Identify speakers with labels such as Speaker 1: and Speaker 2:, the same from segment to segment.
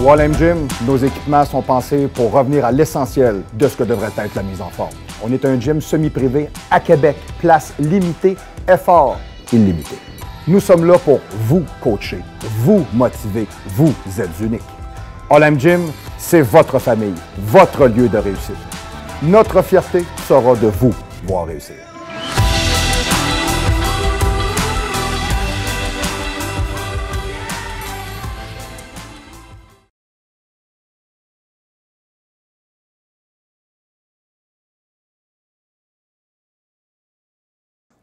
Speaker 1: Wall Gym, nos équipements sont pensés pour revenir à l'essentiel de ce que devrait être la mise en forme. On est un gym semi-privé à Québec, place limitée, effort illimité. Nous sommes là pour vous coacher, vous motiver, vous êtes unique. All Gym, c'est votre famille, votre lieu de réussite. Notre fierté sera de vous voir réussir.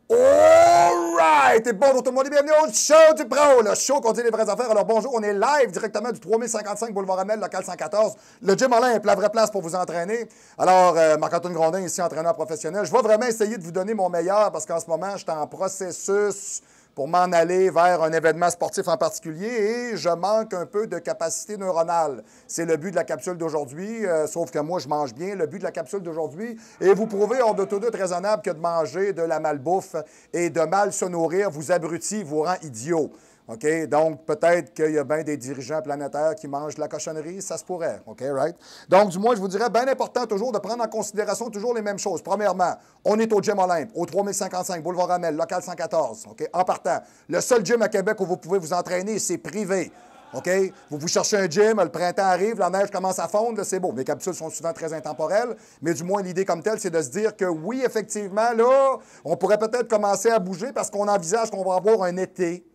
Speaker 2: Alright! Et bonjour tout le monde et bienvenue au show du pro, le show qu'on dit les vraies affaires. Alors bonjour, on est live directement du 3055 Boulevard Amel, local 114. Le Gym Olympe, la vraie place pour vous entraîner. Alors, Marc-Antoine Grondin, ici, entraîneur professionnel. Je vais vraiment essayer de vous donner mon meilleur parce qu'en ce moment, je suis en processus pour m'en aller vers un événement sportif en particulier et je manque un peu de capacité neuronale. C'est le but de la capsule d'aujourd'hui, sauf que moi, je mange bien. Le but de la capsule d'aujourd'hui est vous prouver hors de tout doute raisonnable que de manger de la malbouffe et de mal se nourrir vous abrutit, vous rend idiot. OK? Donc, peut-être qu'il y a bien des dirigeants planétaires qui mangent de la cochonnerie, ça se pourrait. OK, right? Donc, du moins, je vous dirais, bien important toujours de prendre en considération toujours les mêmes choses. Premièrement, on est au Gym Olympe, au 3055 Boulevard Amel, local 114. OK? En partant, le seul gym à Québec où vous pouvez vous entraîner, c'est privé. OK? Vous cherchez un gym, le printemps arrive, la neige commence à fondre, c'est beau. Les capsules sont souvent très intemporelles, mais du moins, l'idée comme telle, c'est de se dire que oui, effectivement, là, on pourrait peut-être commencer à bouger parce qu'on envisage qu'on va avoir un été.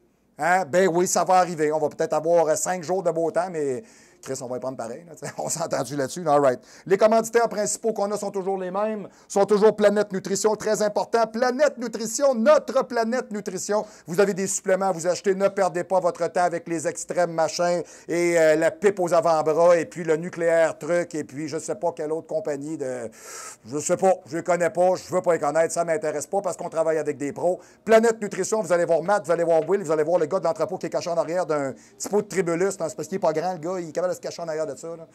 Speaker 2: Hein? Ben oui, ça va arriver. On va peut-être avoir 5 jours de beau temps, mais Chris, on va y prendre pareil. Là, on s'est entendu là-dessus. All right. Les commanditaires principaux qu'on a sont toujours les mêmes, sont toujours Planète Nutrition, très important. Planète Nutrition, notre Planète Nutrition. Vous avez des suppléments à vous acheter. Ne perdez pas votre temps avec les extrêmes machins et la pipe aux avant-bras et puis le nucléaire truc et puis je ne sais pas quelle autre compagnie de... Je ne sais pas, je ne les connais pas, je ne veux pas les connaître, ça ne m'intéresse pas parce qu'on travaille avec des pros. Planète Nutrition, vous allez voir Matt, vous allez voir Will, vous allez voir le gars de l'entrepôt qui est caché en arrière d'un petit pot de tribulus. C'est parce qu'il n'est pas grand, le gars, il est capable de se cacher en arrière de ça. Là.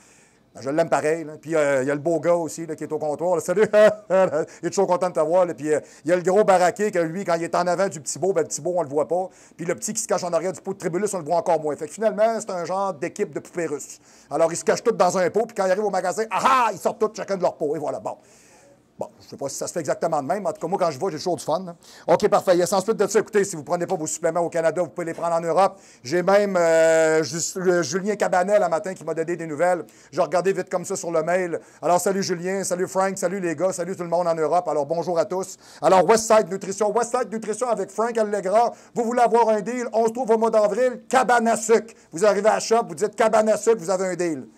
Speaker 2: Ben, je l'aime pareil. Là. Puis il y a le beau gars aussi là, qui est au comptoir. Là. Salut! Il est toujours content de te voir. Là. Puis il y a le gros baraqué que lui, quand il est en avant du petit beau, ben, le petit beau, on le voit pas. Puis le petit qui se cache en arrière du pot de tribulus, on le voit encore moins. Fait que finalement, c'est un genre d'équipe de poupées russes. Alors, ils se cachent tous dans un pot, puis quand ils arrivent au magasin, ils sortent tous chacun de leur pot. Et voilà, bon. Bon, je ne sais pas si ça se fait exactement de même. En tout cas, moi, quand je vois, j'ai toujours du fun. Là. OK, parfait. Il y a sans suite de ça. Écoutez, si vous ne prenez pas vos suppléments au Canada, vous pouvez les prendre en Europe. J'ai même Julien Cabanel, un matin, qui m'a donné des nouvelles. J'ai regardé vite comme ça sur le mail. Alors, salut Julien, salut Frank, salut les gars, salut tout le monde en Europe. Alors, bonjour à tous. Alors, Westside Nutrition avec Frank Allegra. Vous voulez avoir un deal? On se trouve au mois d'avril. Cabane à sucre. Vous arrivez à la shop, vous dites cabane à sucre, vous avez un deal.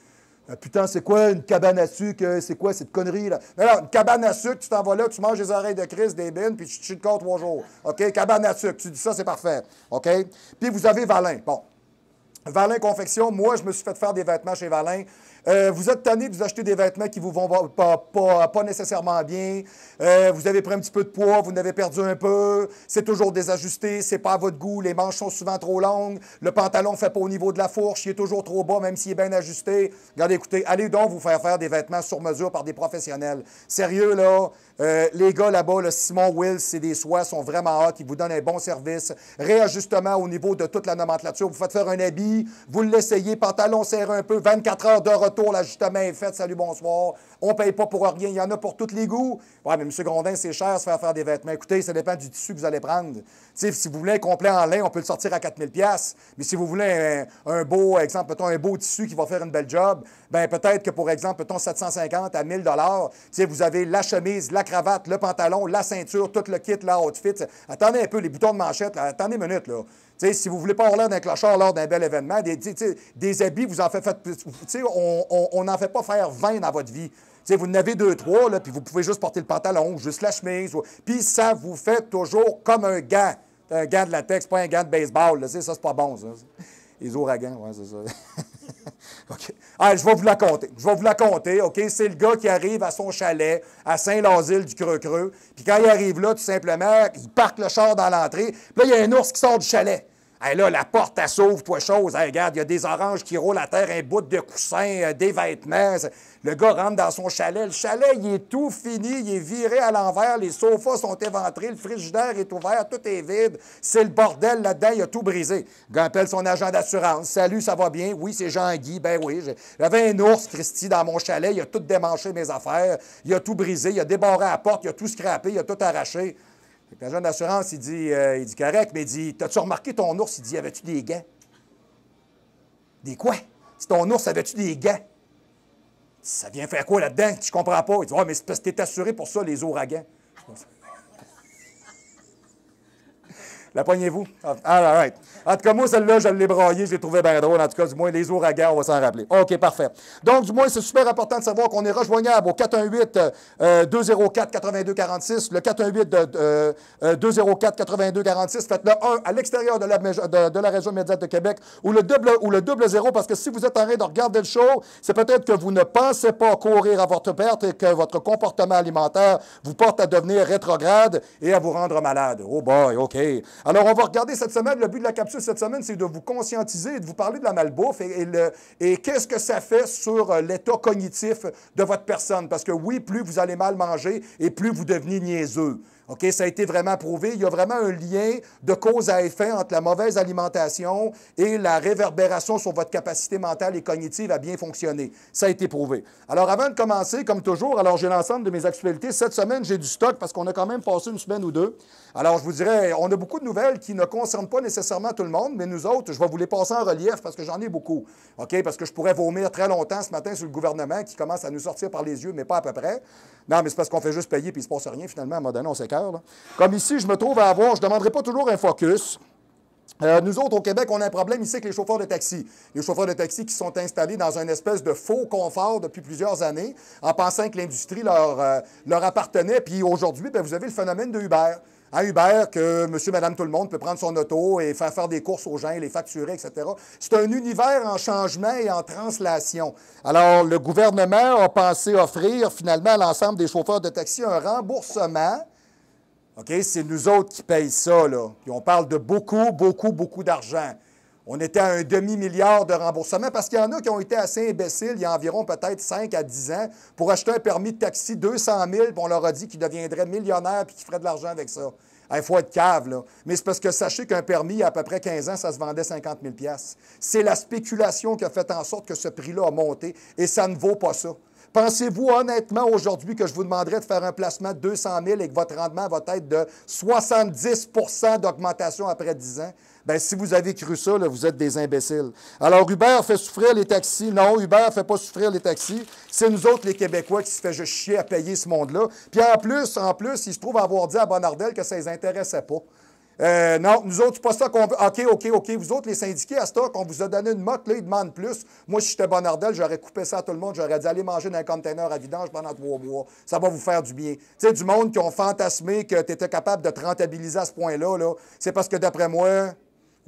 Speaker 2: Putain, c'est quoi une cabane à sucre? C'est quoi cette connerie, là? Non, une cabane à sucre, tu t'en vas là, tu manges des oreilles de Chris, des bines, puis tu te chies le corps 3 jours. OK? Cabane à sucre, tu dis ça, c'est parfait. OK? Puis vous avez Valin. Bon. Valin Confection, moi, je me suis fait faire des vêtements chez Valin. Vous êtes tanné de vous acheter des vêtements qui vous vont pas nécessairement bien. Vous avez pris un petit peu de poids, vous en avez perdu un peu. C'est toujours désajusté, c'est pas à votre goût. Les manches sont souvent trop longues. Le pantalon ne fait pas au niveau de la fourche. Il est toujours trop bas, même s'il est bien ajusté. Regardez, écoutez, allez donc vous faire des vêtements sur mesure par des professionnels. Sérieux, là, les gars là-bas, le Simon Wills, c'est des soies, sont vraiment hot. Ils vous donnent un bon service. Réajustement au niveau de toute la nomenclature. Vous faites faire un habit, vous l'essayez, pantalon serré un peu, 24 heures de retour, l'ajustement est fait, salut, bonsoir. On ne paye pas pour rien, il y en a pour tous les goûts. Ouais, mais M. Grondin, c'est cher se faire des vêtements. Écoutez, ça dépend du tissu que vous allez prendre. T'sais, si vous voulez un complet en lin, on peut le sortir à 4 000 $. Mais si vous voulez un beau, exemple, mettons, un beau tissu qui va faire une belle job, bien peut-être que, pour exemple, mettons, 750 à 1 000 $, vous avez la chemise, la cravate, le pantalon, la ceinture, tout le kit, la outfit. Attendez un peu, les boutons de manchette, là. Attendez une minute, là. T'sais, si vous ne voulez pas avoir l'air d'un clochard lors d'un bel événement, des habits, vous en faites on n'en fait pas faire 20 dans votre vie. T'sais, vous en avez 2, 3, là, puis vous pouvez juste porter le pantalon, juste la chemise. Puis ça vous fait toujours comme un gant. Un gant de latex, pas un gant de baseball. Là, ça, c'est pas bon, ça. Les ouragans, oui, c'est ça. OK. Allez, je vais vous la compter. OK? C'est le gars qui arrive à son chalet à Saint-Lazile du Creux-Creux. Puis quand il arrive là, tout simplement, il parque le char dans l'entrée. Puis là, il y a un ours qui sort du chalet. Hey, là, la porte, elle s'ouvre, toi, chose. Hey, regarde, il y a des oranges qui roulent à terre, un bout de coussin, des vêtements. Le gars rentre dans son chalet. Le chalet, il est tout fini, il est viré à l'envers, les sofas sont éventrés, le frigidaire est ouvert, tout est vide. C'est le bordel là-dedans, il a tout brisé. Le gars appelle son agent d'assurance. Salut, ça va bien? Oui, c'est Jean-Guy. Ben oui, j'avais un ours, Christy, dans mon chalet. Il a tout démanché mes affaires. Il a tout brisé, il a débarré à la porte, il a tout scrappé, il a tout arraché. L'agent d'assurance, il dit correct, mais il dit, t'as-tu remarqué ton ours? Il dit, avais-tu des gants? Des quoi? Si ton ours, avais-tu des gants? Ça vient faire quoi là-dedans? Je comprends pas. Il dit, mais c'est parce que t'es assuré pour ça, les ouragans. La poignez-vous? All right. En tout cas, moi, celle-là, je l'ai braillée, je l'ai trouvé bien drôle. En tout cas, du moins, les ouragans, on va s'en rappeler. OK, parfait. Donc, du moins, c'est super important de savoir qu'on est rejoignable au 418-204-8246, le 418-204-8246. Faites-le 1 à l'extérieur de la région immédiate de Québec ou le double 0, parce que si vous êtes en train de regarder le show, c'est peut-être que vous ne pensez pas courir à votre perte et que votre comportement alimentaire vous porte à devenir rétrograde et à vous rendre malade. Oh boy, OK. Alors, on va regarder cette semaine, le but de la capsule cette semaine, c'est de vous conscientiser et de vous parler de la malbouffe et qu'est-ce que ça fait sur l'état cognitif de votre personne. Parce que oui, plus vous allez mal manger et plus vous devenez niaiseux. OK, ça a été vraiment prouvé. Il y a vraiment un lien de cause à effet entre la mauvaise alimentation et la réverbération sur votre capacité mentale et cognitive à bien fonctionner. Ça a été prouvé. Alors, avant de commencer, comme toujours, alors j'ai l'ensemble de mes actualités. Cette semaine, j'ai du stock parce qu'on a quand même passé une semaine ou deux. Alors, je vous dirais, on a beaucoup de nouvelles qui ne concernent pas nécessairement tout le monde, mais nous autres, je vais vous les passer en relief parce que j'en ai beaucoup. OK, parce que je pourrais vomir très longtemps ce matin sur le gouvernement qui commence à nous sortir par les yeux, mais pas à peu près. Non, mais c'est parce qu'on fait juste payer puis il ne se passe rien finalement. À un moment donné, on s'écœure. Comme ici, je me trouve à avoir, je ne demanderai pas toujours un focus. Nous autres, au Québec, on a un problème ici avec les chauffeurs de taxi. Les chauffeurs de taxi qui sont installés dans une espèce de faux confort depuis plusieurs années, en pensant que l'industrie leur appartenait. Puis aujourd'hui, bien, vous avez le phénomène de Uber. À Uber, que monsieur, madame, tout le monde peut prendre son auto et faire des courses aux gens, les facturer, etc. C'est un univers en changement et en translation. Alors, le gouvernement a pensé offrir finalement à l'ensemble des chauffeurs de taxi un remboursement. OK? C'est nous autres qui payons ça, là. Puis on parle de beaucoup d'argent. On était à un demi-milliard de remboursement parce qu'il y en a qui ont été assez imbéciles il y a environ peut-être 5 à 10 ans pour acheter un permis de taxi 200 000, puis on leur a dit qu'ils deviendraient millionnaires puis qu'ils feraient de l'argent avec ça. Il faut être cave, là. Mais c'est parce que sachez qu'un permis, il y a à peu près 15 ans, ça se vendait 50 000 $. C'est la spéculation qui a fait en sorte que ce prix-là a monté et ça ne vaut pas ça. Pensez-vous honnêtement aujourd'hui que je vous demanderais de faire un placement de 200 000 et que votre rendement va être de 70 % d'augmentation après 10 ans? Bien, si vous avez cru ça, là, vous êtes des imbéciles. Alors, Uber fait souffrir les taxis. Non, Uber ne fait pas souffrir les taxis. C'est nous autres, les Québécois, qui se fait juste chier à payer ce monde-là. Puis en plus, ils se trouvent avoir dit à Bonardel que ça ne les intéressait pas. Non, nous autres, c'est pas ça qu'on veut. OK. Vous autres, les syndiqués, à ce temps qu'on vous a donné une motte, là, ils demandent plus. Moi, si j'étais Bonardel, j'aurais coupé ça à tout le monde. J'aurais dit aller manger dans un container à vidange pendant 3 mois. Ça va vous faire du bien. Tu sais, du monde qui ont fantasmé que tu étais capable de te rentabiliser à ce point-là, là, c'est parce que, d'après moi,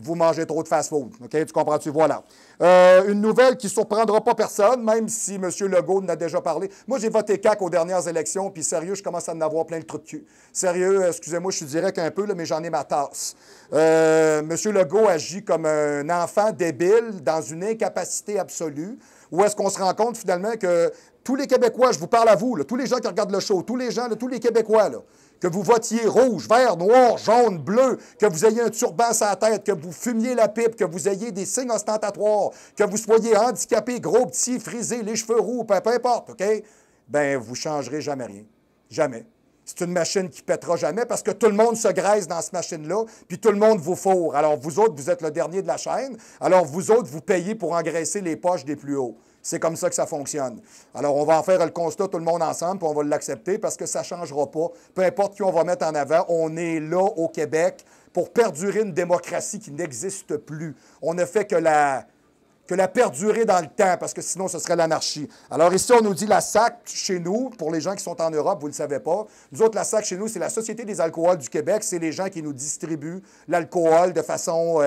Speaker 2: vous mangez trop de fast-food. OK? Tu comprends-tu? Voilà. Une nouvelle qui ne surprendra pas personne, même si M. Legault en a déjà parlé. Moi, j'ai voté CAQ aux dernières élections, puis sérieux, je commence à en avoir plein le trou de cul. Sérieux, excusez-moi, je suis direct un peu, là, mais j'en ai ma tasse. M. Legault agit comme un enfant débile dans une incapacité absolue. Où est-ce qu'on se rend compte, finalement, que tous les Québécois, je vous parle à vous, là, tous les gens qui regardent le show, tous les gens, là, tous les Québécois, là, que vous votiez rouge, vert, noir, jaune, bleu, que vous ayez un turban sur la tête, que vous fumiez la pipe, que vous ayez des signes ostentatoires, que vous soyez handicapé, gros, petit, frisé, les cheveux roux, peu importe, OK? Bien, vous ne changerez jamais rien. Jamais. C'est une machine qui ne pètera jamais parce que tout le monde se graisse dans cette machine-là, puis tout le monde vous fourre. Alors, vous autres, vous êtes le dernier de la chaîne. Alors, vous autres, vous payez pour engraisser les poches des plus hauts. C'est comme ça que ça fonctionne. Alors, on va en faire le constat tout le monde ensemble, puis on va l'accepter parce que ça ne changera pas. Peu importe qui on va mettre en avant, on est là au Québec pour perdurer une démocratie qui n'existe plus. On ne fait que que la perdurer dans le temps, parce que sinon, ce serait l'anarchie. Alors ici, on nous dit la SAC chez nous, pour les gens qui sont en Europe, vous ne le savez pas. Nous autres, la SAC chez nous, c'est la Société des alcools du Québec. C'est les gens qui nous distribuent l'alcool de façon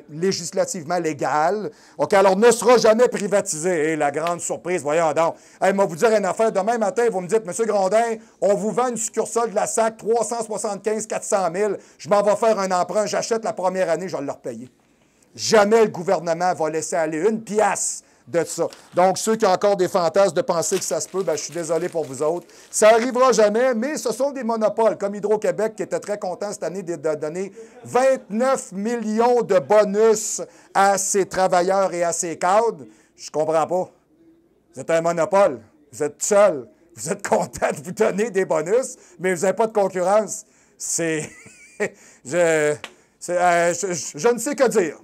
Speaker 2: législativement légale. OK, alors ne sera jamais privatisé. Et la grande surprise, voyons donc. Hey, moi, vous dire une affaire. Demain matin, vous me dites, M. Grondin, on vous vend une succursale de la SAC, 375 400 000. Je m'en vais faire un emprunt. J'achète la première année, je vais le repayer. Jamais le gouvernement va laisser aller une pièce de ça. Donc, ceux qui ont encore des fantasmes de penser que ça se peut, bien, je suis désolé pour vous autres. Ça n'arrivera jamais, mais ce sont des monopoles, comme Hydro-Québec, qui était très content cette année de donner 29 millions de bonus à ses travailleurs et à ses cadres. Je ne comprends pas. Vous êtes un monopole. Vous êtes seul. Vous êtes content de vous donner des bonus, mais vous n'avez pas de concurrence. Je ne sais que dire.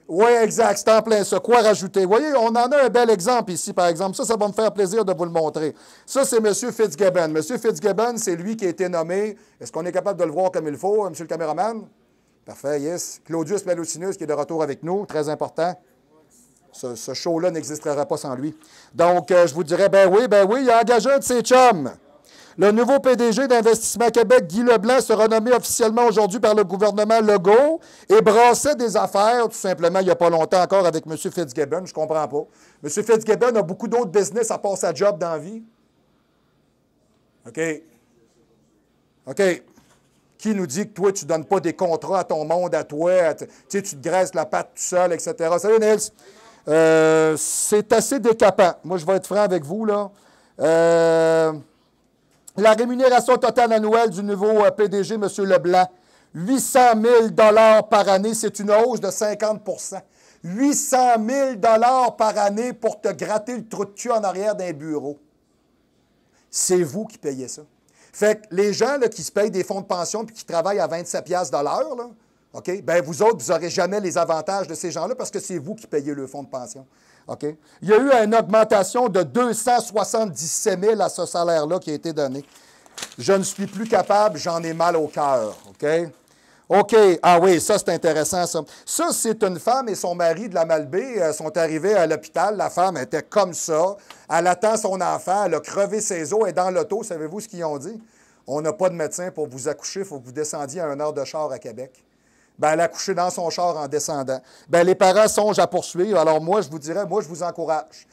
Speaker 2: Oui, exact, c'est en plein ça. Quoi rajouter? Vous voyez, on en a un bel exemple ici, par exemple. Ça va me faire plaisir de vous le montrer. Ça, c'est M. Fitzgibbon. M. Fitzgibbon, c'est lui qui a été nommé. Est-ce qu'on est capable de le voir comme il faut, M. le caméraman? Parfait, yes. Claudius Melocinus, qui est de retour avec nous, très important. Ce show-là n'existerait pas sans lui. Donc, je vous dirais, ben oui, il a engagé un de ses chums. Le nouveau PDG d'Investissement Québec, Guy Leblanc, sera nommé officiellement aujourd'hui par le gouvernement Legault et brassait des affaires, tout simplement, il n'y a pas longtemps encore, avec M. Fitzgibbon. Je ne comprends pas. M. Fitzgibbon a beaucoup d'autres business à part sa job dans la vie. OK. Qui nous dit que toi, tu ne donnes pas des contrats à ton monde, à toi, tu te graisses la patte tout seul, etc. Salut, Nils. C'est assez décapant. Moi, je vais être franc avec vous, là. La rémunération totale annuelle du nouveau PDG, M. Leblanc, 800 000 $ par année, c'est une hausse de 50 800 000 $ par année pour te gratter le trou de cul en arrière d'un bureau. C'est vous qui payez ça. Fait que les gens là, qui se payent des fonds de pension et qui travaillent à 27 $ de l'heure, là, OK, bien, vous autres, vous n'aurez jamais les avantages de ces gens-là parce que c'est vous qui payez le fonds de pension. OK? Il y a eu une augmentation de 277 000 à ce salaire-là qui a été donné. Je ne suis plus capable, j'en ai mal au cœur. OK? OK. Ah oui, ça, c'est intéressant, ça. Ça, c'est une femme et son mari de la Malbaie sont arrivés à l'hôpital. La femme était comme ça. Elle attend son enfant. Elle a crevé ses os. Elle est dans l'auto. Savez-vous ce qu'ils ont dit? On n'a pas de médecin pour vous accoucher. Il faut que vous descendiez à 1 heure de char à Québec. Bien, elle a couché dans son char en descendant. Bien, les parents songent à poursuivre. Alors, moi, je vous dirais, moi, je vous encourage.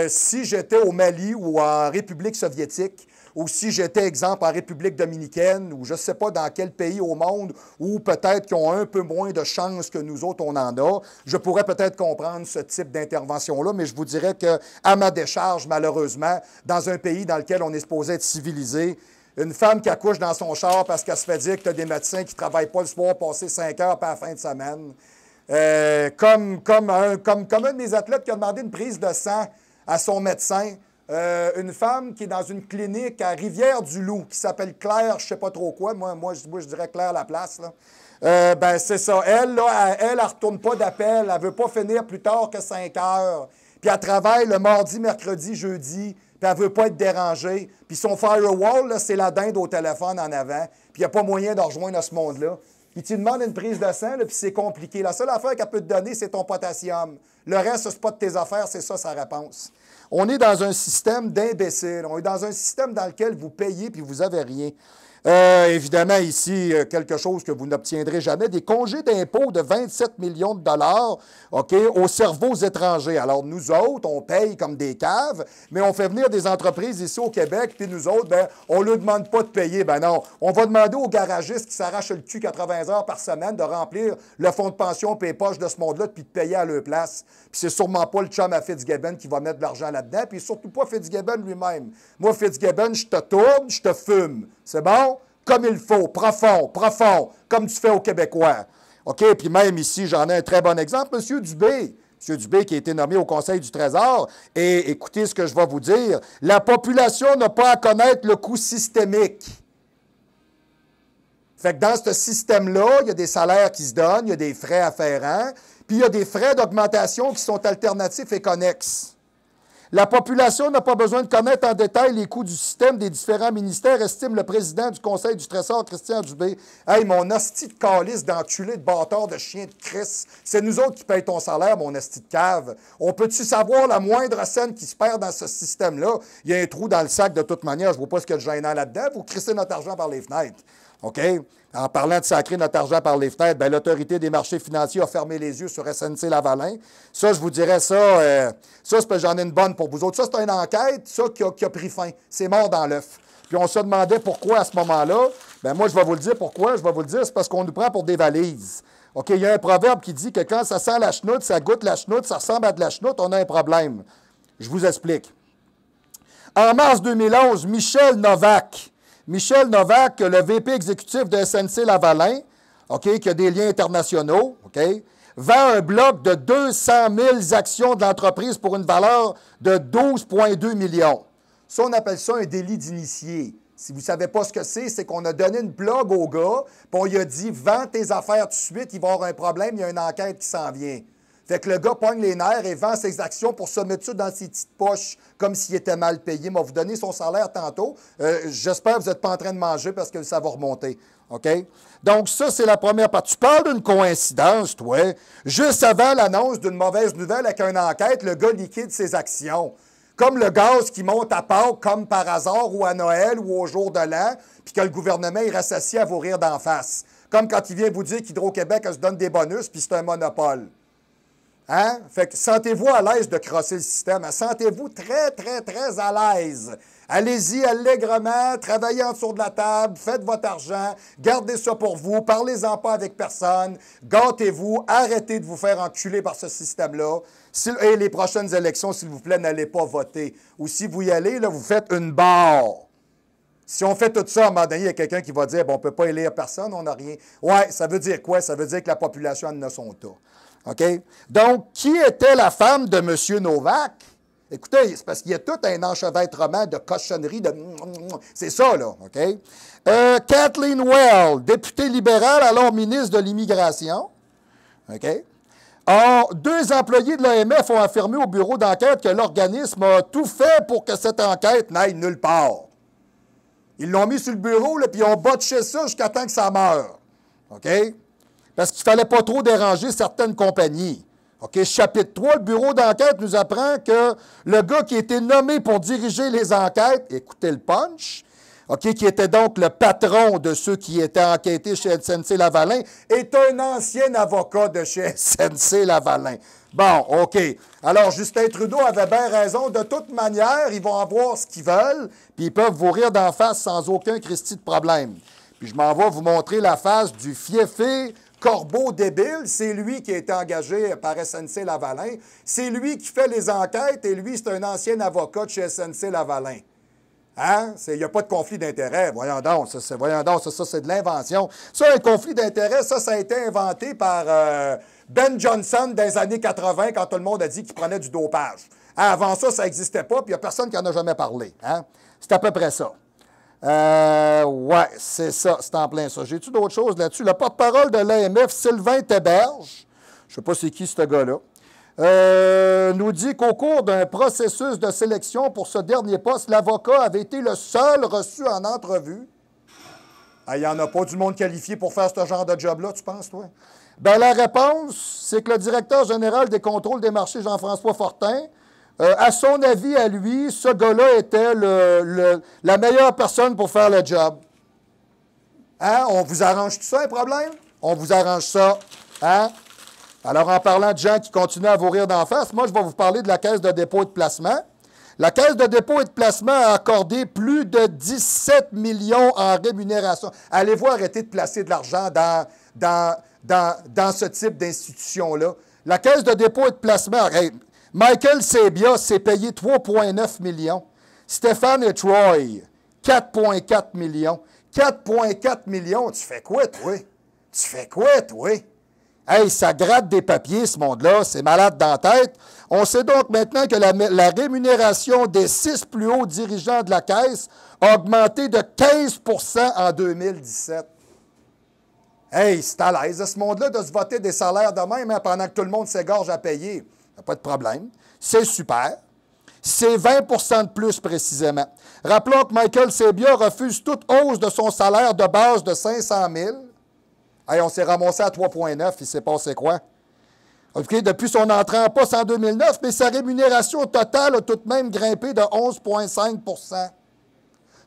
Speaker 2: Si j'étais au Mali ou en République soviétique, ou si j'étais, exemple, en République dominicaine, ou je ne sais pas dans quel pays au monde, où peut-être qu'ils ont un peu moins de chance que nous autres, on en a, je pourrais peut-être comprendre ce type d'intervention-là, mais je vous dirais qu'à ma décharge, malheureusement, dans un pays dans lequel on est supposé être civilisé, une femme qui accouche dans son char parce qu'elle se fait dire que tu as des médecins qui ne travaillent pas le soir, passer 5 heures par la fin de semaine. Comme un de mes athlètes qui a demandé une prise de sang à son médecin, une femme qui est dans une clinique à Rivière-du-Loup, qui s'appelle Claire, je ne sais pas trop quoi, moi je dirais Claire Laplace, là. Ben c'est ça. Elle ne retourne pas d'appel, elle ne veut pas finir plus tard que 5 heures. Puis elle travaille le mardi, mercredi, jeudi, puis elle ne veut pas être dérangée. Puis son firewall, c'est la dinde au téléphone en avant, puis il n'y a pas moyen de rejoindre ce monde-là. Puis tu demandes une prise de sang, là, puis c'est compliqué. La seule affaire qu'elle peut te donner, c'est ton potassium. Le reste, ce n'est pas de tes affaires, c'est ça sa réponse. On est dans un système d'imbéciles. On est dans un système dans lequel vous payez puis vous n'avez rien. Évidemment, ici, quelque chose que vous n'obtiendrez jamais, des congés d'impôts de 27 millions de dollars, OK, aux cerveaux étrangers. Alors, nous autres, on paye comme des caves, mais on fait venir des entreprises ici au Québec, puis nous autres, ben, on ne leur demande pas de payer. Ben non, on va demander aux garagistes qui s'arrachent le cul 80 heures par semaine de remplir le fonds de pension et les poches de ce monde-là, puis de payer à leur place. Puis c'est sûrement pas le chum à Fitzgibbon qui va mettre de l'argent là-dedans, puis surtout pas Fitzgibbon lui-même. Moi, Fitzgibbon, je te tourne, je te fume. C'est bon? Comme il faut, profond, comme tu fais aux Québécois. OK? Puis même ici, j'en ai un très bon exemple, M. Dubé. M. Dubé qui a été nommé au Conseil du Trésor. Et écoutez ce que je vais vous dire. La population n'a pas à connaître le coût systémique. Fait que dans ce système-là, il y a des salaires qui se donnent, il y a des frais afférents, puis il y a des frais d'augmentation qui sont alternatifs et connexes. La population n'a pas besoin de connaître en détail les coûts du système des différents ministères, estime le président du Conseil du Trésor, Christian Dubé. Hey, mon hostie de calice d'enculé, de bâtard, de chien de Christ, c'est nous autres qui payons ton salaire, mon hostie de cave. On peut-tu savoir la moindre scène qui se perd dans ce système-là? Il y a un trou dans le sac de toute manière, je ne vois pas ce qu'il y a de gênant là-dedans. Vous crissez notre argent par les fenêtres. OK? En parlant de sacrer notre argent par les fenêtres, bien, l'Autorité des marchés financiers a fermé les yeux sur SNC-Lavalin. Ça, je vous dirais ça, ça, c'est parce que j'en ai une bonne pour vous autres. Ça, c'est une enquête, ça, qui a pris fin. C'est mort dans l'œuf. Puis on se demandait pourquoi à ce moment-là. Bien, moi, je vais vous le dire pourquoi. Je vais vous le dire, c'est parce qu'on nous prend pour des valises. OK? Il y a un proverbe qui dit que quand ça sent la chenoute, ça goûte la chenoute, ça ressemble à de la chenoute, on a un problème. Je vous explique. En mars 2011, Michel Novak, le VP exécutif de SNC-Lavalin, OK, qui a des liens internationaux, OK, vend un bloc de 200 000 actions de l'entreprise pour une valeur de 12,2 millions. Ça, on appelle ça un délit d'initié. Si vous ne savez pas ce que c'est qu'on a donné une blog au gars, puis on lui a dit « Vends tes affaires tout de suite, il va y avoir un problème, il y a une enquête qui s'en vient. » Fait que le gars pogne les nerfs et vend ses actions pour se mettre ça dans ses petites poches comme s'il était mal payé. Il va vous donner son salaire tantôt. J'espère que vous n'êtes pas en train de manger parce que ça va remonter. OK? Donc, ça, c'est la première partie. Tu parles d'une coïncidence, toi. Juste avant l'annonce d'une mauvaise nouvelle avec une enquête, le gars liquide ses actions. Comme le gaz qui monte à Pâques, comme par hasard, ou à Noël, ou au jour de l'an, puis que le gouvernement il reste assis à vous rire d'en face. Comme quand il vient vous dire qu'Hydro-Québec se donne des bonus, puis c'est un monopole. Hein? Fait que sentez-vous à l'aise de crosser le système. Sentez-vous très, très, très à l'aise. Allez-y allègrement, travaillez en dessous de la table, faites votre argent, gardez ça pour vous, parlez-en pas avec personne, gâtez-vous, arrêtez de vous faire enculer par ce système-là. Et les prochaines élections, s'il vous plaît, n'allez pas voter. Ou si vous y allez, là, vous faites une barre. Si on fait tout ça, à un moment donné, il y a quelqu'un qui va dire bon, on ne peut pas élire personne, on n'a rien. Ouais, ça veut dire quoi? Ça veut dire que la population en a son tas. OK? Donc, qui était la femme de M. Novak? Écoutez, c'est parce qu'il y a tout un enchevêtrement de cochonneries, de... C'est ça, là, OK? Kathleen Well, députée libérale, alors ministre de l'Immigration. OK? Or, 2 employés de l'AMF ont affirmé au bureau d'enquête que l'organisme a tout fait pour que cette enquête n'aille nulle part. Ils l'ont mis sur le bureau, là, puis ils ont botché ça jusqu'à temps que ça meure. OK? Parce qu'il ne fallait pas trop déranger certaines compagnies. OK, chapitre 3, le bureau d'enquête nous apprend que le gars qui a été nommé pour diriger les enquêtes, écoutez le punch, OK, qui était donc le patron de ceux qui étaient enquêtés chez SNC-Lavalin, est un ancien avocat de chez SNC-Lavalin. Bon, OK. Alors, Justin Trudeau avait bien raison. De toute manière, ils vont avoir ce qu'ils veulent, puis ils peuvent vous rire d'en face sans aucun Christi de problème. Puis je m'en vais vous montrer la face du fiefé corbeau débile. C'est lui qui a été engagé par SNC-Lavalin. C'est lui qui fait les enquêtes et lui, c'est un ancien avocat de chez SNC-Lavalin. Hein? Il n'y a pas de conflit d'intérêt. Voyons donc, ça c'est de l'invention. Ça, un conflit d'intérêt, ça a été inventé par Ben Johnson dans les années 80 quand tout le monde a dit qu'il prenait du dopage. Hein? Avant ça n'existait pas, puis il n'y a personne qui en a jamais parlé. Hein? C'est à peu près ça. Ouais, c'est ça, c'est en plein ça. J'ai-tu d'autres choses là-dessus? Le porte-parole de l'AMF, Sylvain Théberge, je ne sais pas c'est qui ce gars-là, nous dit qu'au cours d'un processus de sélection pour ce dernier poste, l'avocat avait été le seul reçu en entrevue. Il n'y en a pas du monde qualifié pour faire ce genre de job-là, tu penses, toi? Bien, la réponse, c'est que le directeur général des contrôles des marchés, Jean-François Fortin, à son avis, à lui, ce gars-là était la meilleure personne pour faire le job. Hein? On vous arrange tout ça, un problème? On vous arrange ça. Hein? Alors, en parlant de gens qui continuent à vous rire d'en face, moi, je vais vous parler de la Caisse de dépôt et de placement. La Caisse de dépôt et de placement a accordé plus de 17 millions en rémunération. Allez-vous arrêter de placer de l'argent dans ce type d'institution-là? La Caisse de dépôt et de placement... Michael Sabia s'est payé 3,9 millions. Stéphane et Troy, 4,4 millions. 4,4 millions, tu fais quoi, toi? Tu fais quoi, toi? Hey, ça gratte des papiers, ce monde-là. C'est malade dans la tête. On sait donc maintenant que la rémunération des 6 plus hauts dirigeants de la Caisse a augmenté de 15 % en 2017. Hey, c'est à l'aise, ce monde-là, de se voter des salaires de même hein, pendant que tout le monde s'égorge à payer. Pas de problème. C'est super. C'est 20 de plus précisément. Rappelons que Michael Sabia refuse toute hausse de son salaire de base de 500 000. Hey, on s'est ramassé à 3,9. Il s'est passé quoi? Okay, depuis son entrée en poste en 2009, mais sa rémunération totale a tout de même grimpé de 11,5 %.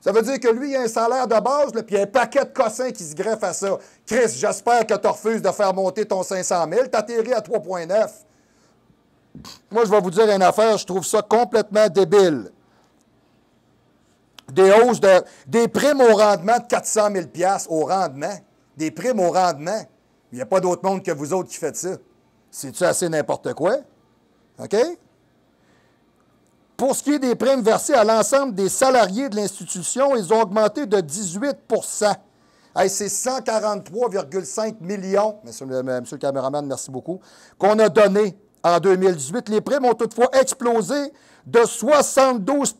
Speaker 2: Ça veut dire que lui, il a un salaire de base, là, puis il y a un paquet de cossins qui se greffent à ça. Chris, j'espère que tu refuses de faire monter ton 500 000. Tu atterris à 3,9. Moi, je vais vous dire une affaire, je trouve ça complètement débile. Des hausses des primes au rendement de 400 000 $ au rendement. Des primes au rendement. Il n'y a pas d'autre monde que vous autres qui faites ça. C'est-tu assez n'importe quoi? OK? Pour ce qui est des primes versées à l'ensemble des salariés de l'institution, ils ont augmenté de 18 Hey, c'est 143,5 millions, monsieur le caméraman, merci beaucoup, qu'on a donné en 2018. Les primes ont toutefois explosé de 72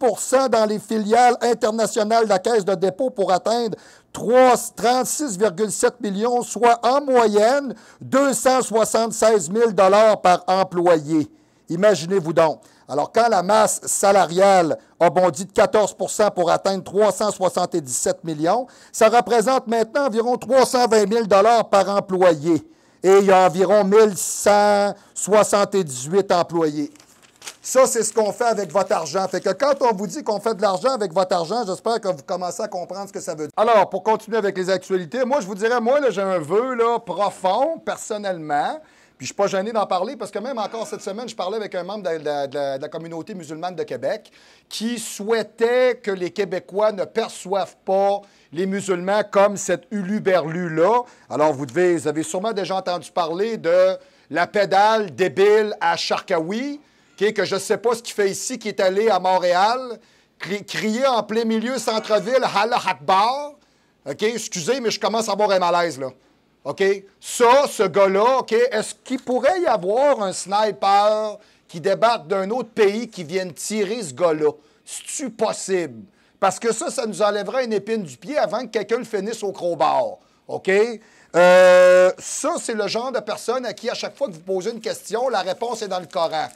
Speaker 2: dans les filiales internationales de la Caisse de dépôt pour atteindre 36,7 millions, soit en moyenne 276 000 $ par employé. Imaginez-vous donc. Alors, quand la masse salariale a bondi de 14 pour atteindre 377 millions, ça représente maintenant environ 320 000 $ par employé. Et il y a environ 1178 employés. Ça, c'est ce qu'on fait avec votre argent. Fait que quand on vous dit qu'on fait de l'argent avec votre argent, j'espère que vous commencez à comprendre ce que ça veut dire. Alors, pour continuer avec les actualités, moi, je vous dirais, moi, j'ai un vœu là, profond, personnellement. Puis je ne suis pas gêné d'en parler parce que même encore cette semaine, je parlais avec un membre de la communauté musulmane de Québec qui souhaitait que les Québécois ne perçoivent pas les musulmans comme cet uluberlu-là. Alors, vous avez sûrement déjà entendu parler de la pédale débile à Charkaoui, que je ne sais pas ce qu'il fait ici, qui est allé à Montréal, crier en plein milieu centre-ville « Allah Akbar ». OK, excusez, mais je commence à avoir un malaise, là. OK? Ça, ce gars-là, OK, est-ce qu'il pourrait y avoir un sniper qui débarque d'un autre pays qui vienne tirer ce gars-là? C'est-tu possible? Parce que ça nous enlèverait une épine du pied avant que quelqu'un le finisse au crowbar. OK? Ça, c'est le genre de personne à qui, à chaque fois que vous posez une question, la réponse est dans le Coran.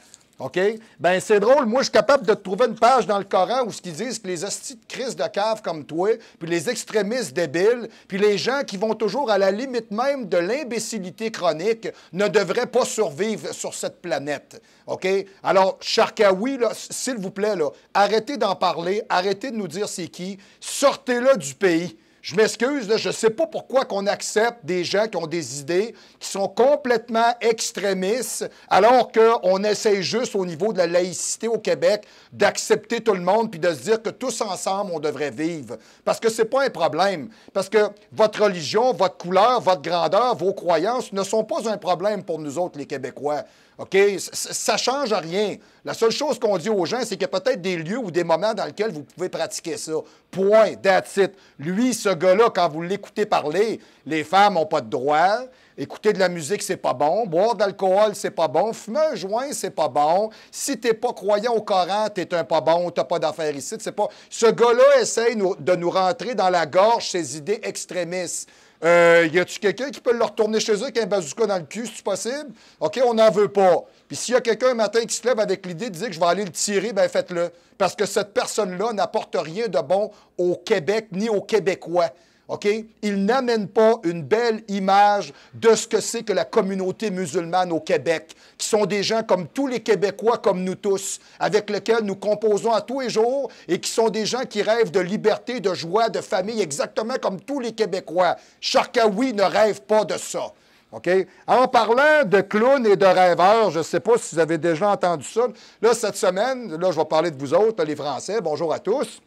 Speaker 2: OK? Bien, c'est drôle. Moi, je suis capable de trouver une page dans le Coran où ce qu'ils disent que les hosties de Christ de cave comme toi, puis les extrémistes débiles, puis les gens qui vont toujours à la limite même de l'imbécilité chronique ne devraient pas survivre sur cette planète. OK? Alors, Charkaoui, s'il vous plaît, là, arrêtez d'en parler, arrêtez de nous dire c'est qui, sortez-le du pays. Je m'excuse, je ne sais pas pourquoi qu'on accepte des gens qui ont des idées qui sont complètement extrémistes, alors qu'on essaye juste au niveau de la laïcité au Québec d'accepter tout le monde puis de se dire que tous ensemble, on devrait vivre. Parce que ce n'est pas un problème. Parce que votre religion, votre couleur, votre grandeur, vos croyances ne sont pas un problème pour nous autres, les Québécois. OK? Ça ne change rien. La seule chose qu'on dit aux gens, c'est qu'il y a peut-être des lieux ou des moments dans lesquels vous pouvez pratiquer ça. Point. That's it. Lui, ce gars-là, quand vous l'écoutez parler, les femmes n'ont pas de droit. Écouter de la musique, c'est pas bon. Boire de l'alcool, c'est pas bon. Fumer un joint, c'est pas bon. Si t'es pas croyant au Coran, t'es un pas bon, t'as pas d'affaires ici. C'est pas... Ce gars-là essaye de nous rentrer dans la gorge ses idées extrémistes. Y a-tu quelqu'un qui peut le retourner chez eux avec un bazooka dans le cul, c'est possible? OK, on n'en veut pas. Puis s'il y a quelqu'un un matin qui se lève avec l'idée de dire que je vais aller le tirer, bien faites-le. Parce que cette personne-là n'apporte rien de bon au Québec ni aux Québécois. OK? Il n'amène pas une belle image de ce que c'est que la communauté musulmane au Québec, qui sont des gens comme tous les Québécois, comme nous tous, avec lesquels nous composons à tous les jours et qui sont des gens qui rêvent de liberté, de joie, de famille, exactement comme tous les Québécois. Charkaoui ne rêve pas de ça. OK? En parlant de clowns et de rêveurs, je ne sais pas si vous avez déjà entendu ça. Là, cette semaine, là, je vais parler de vous autres, les Français. Bonjour à tous.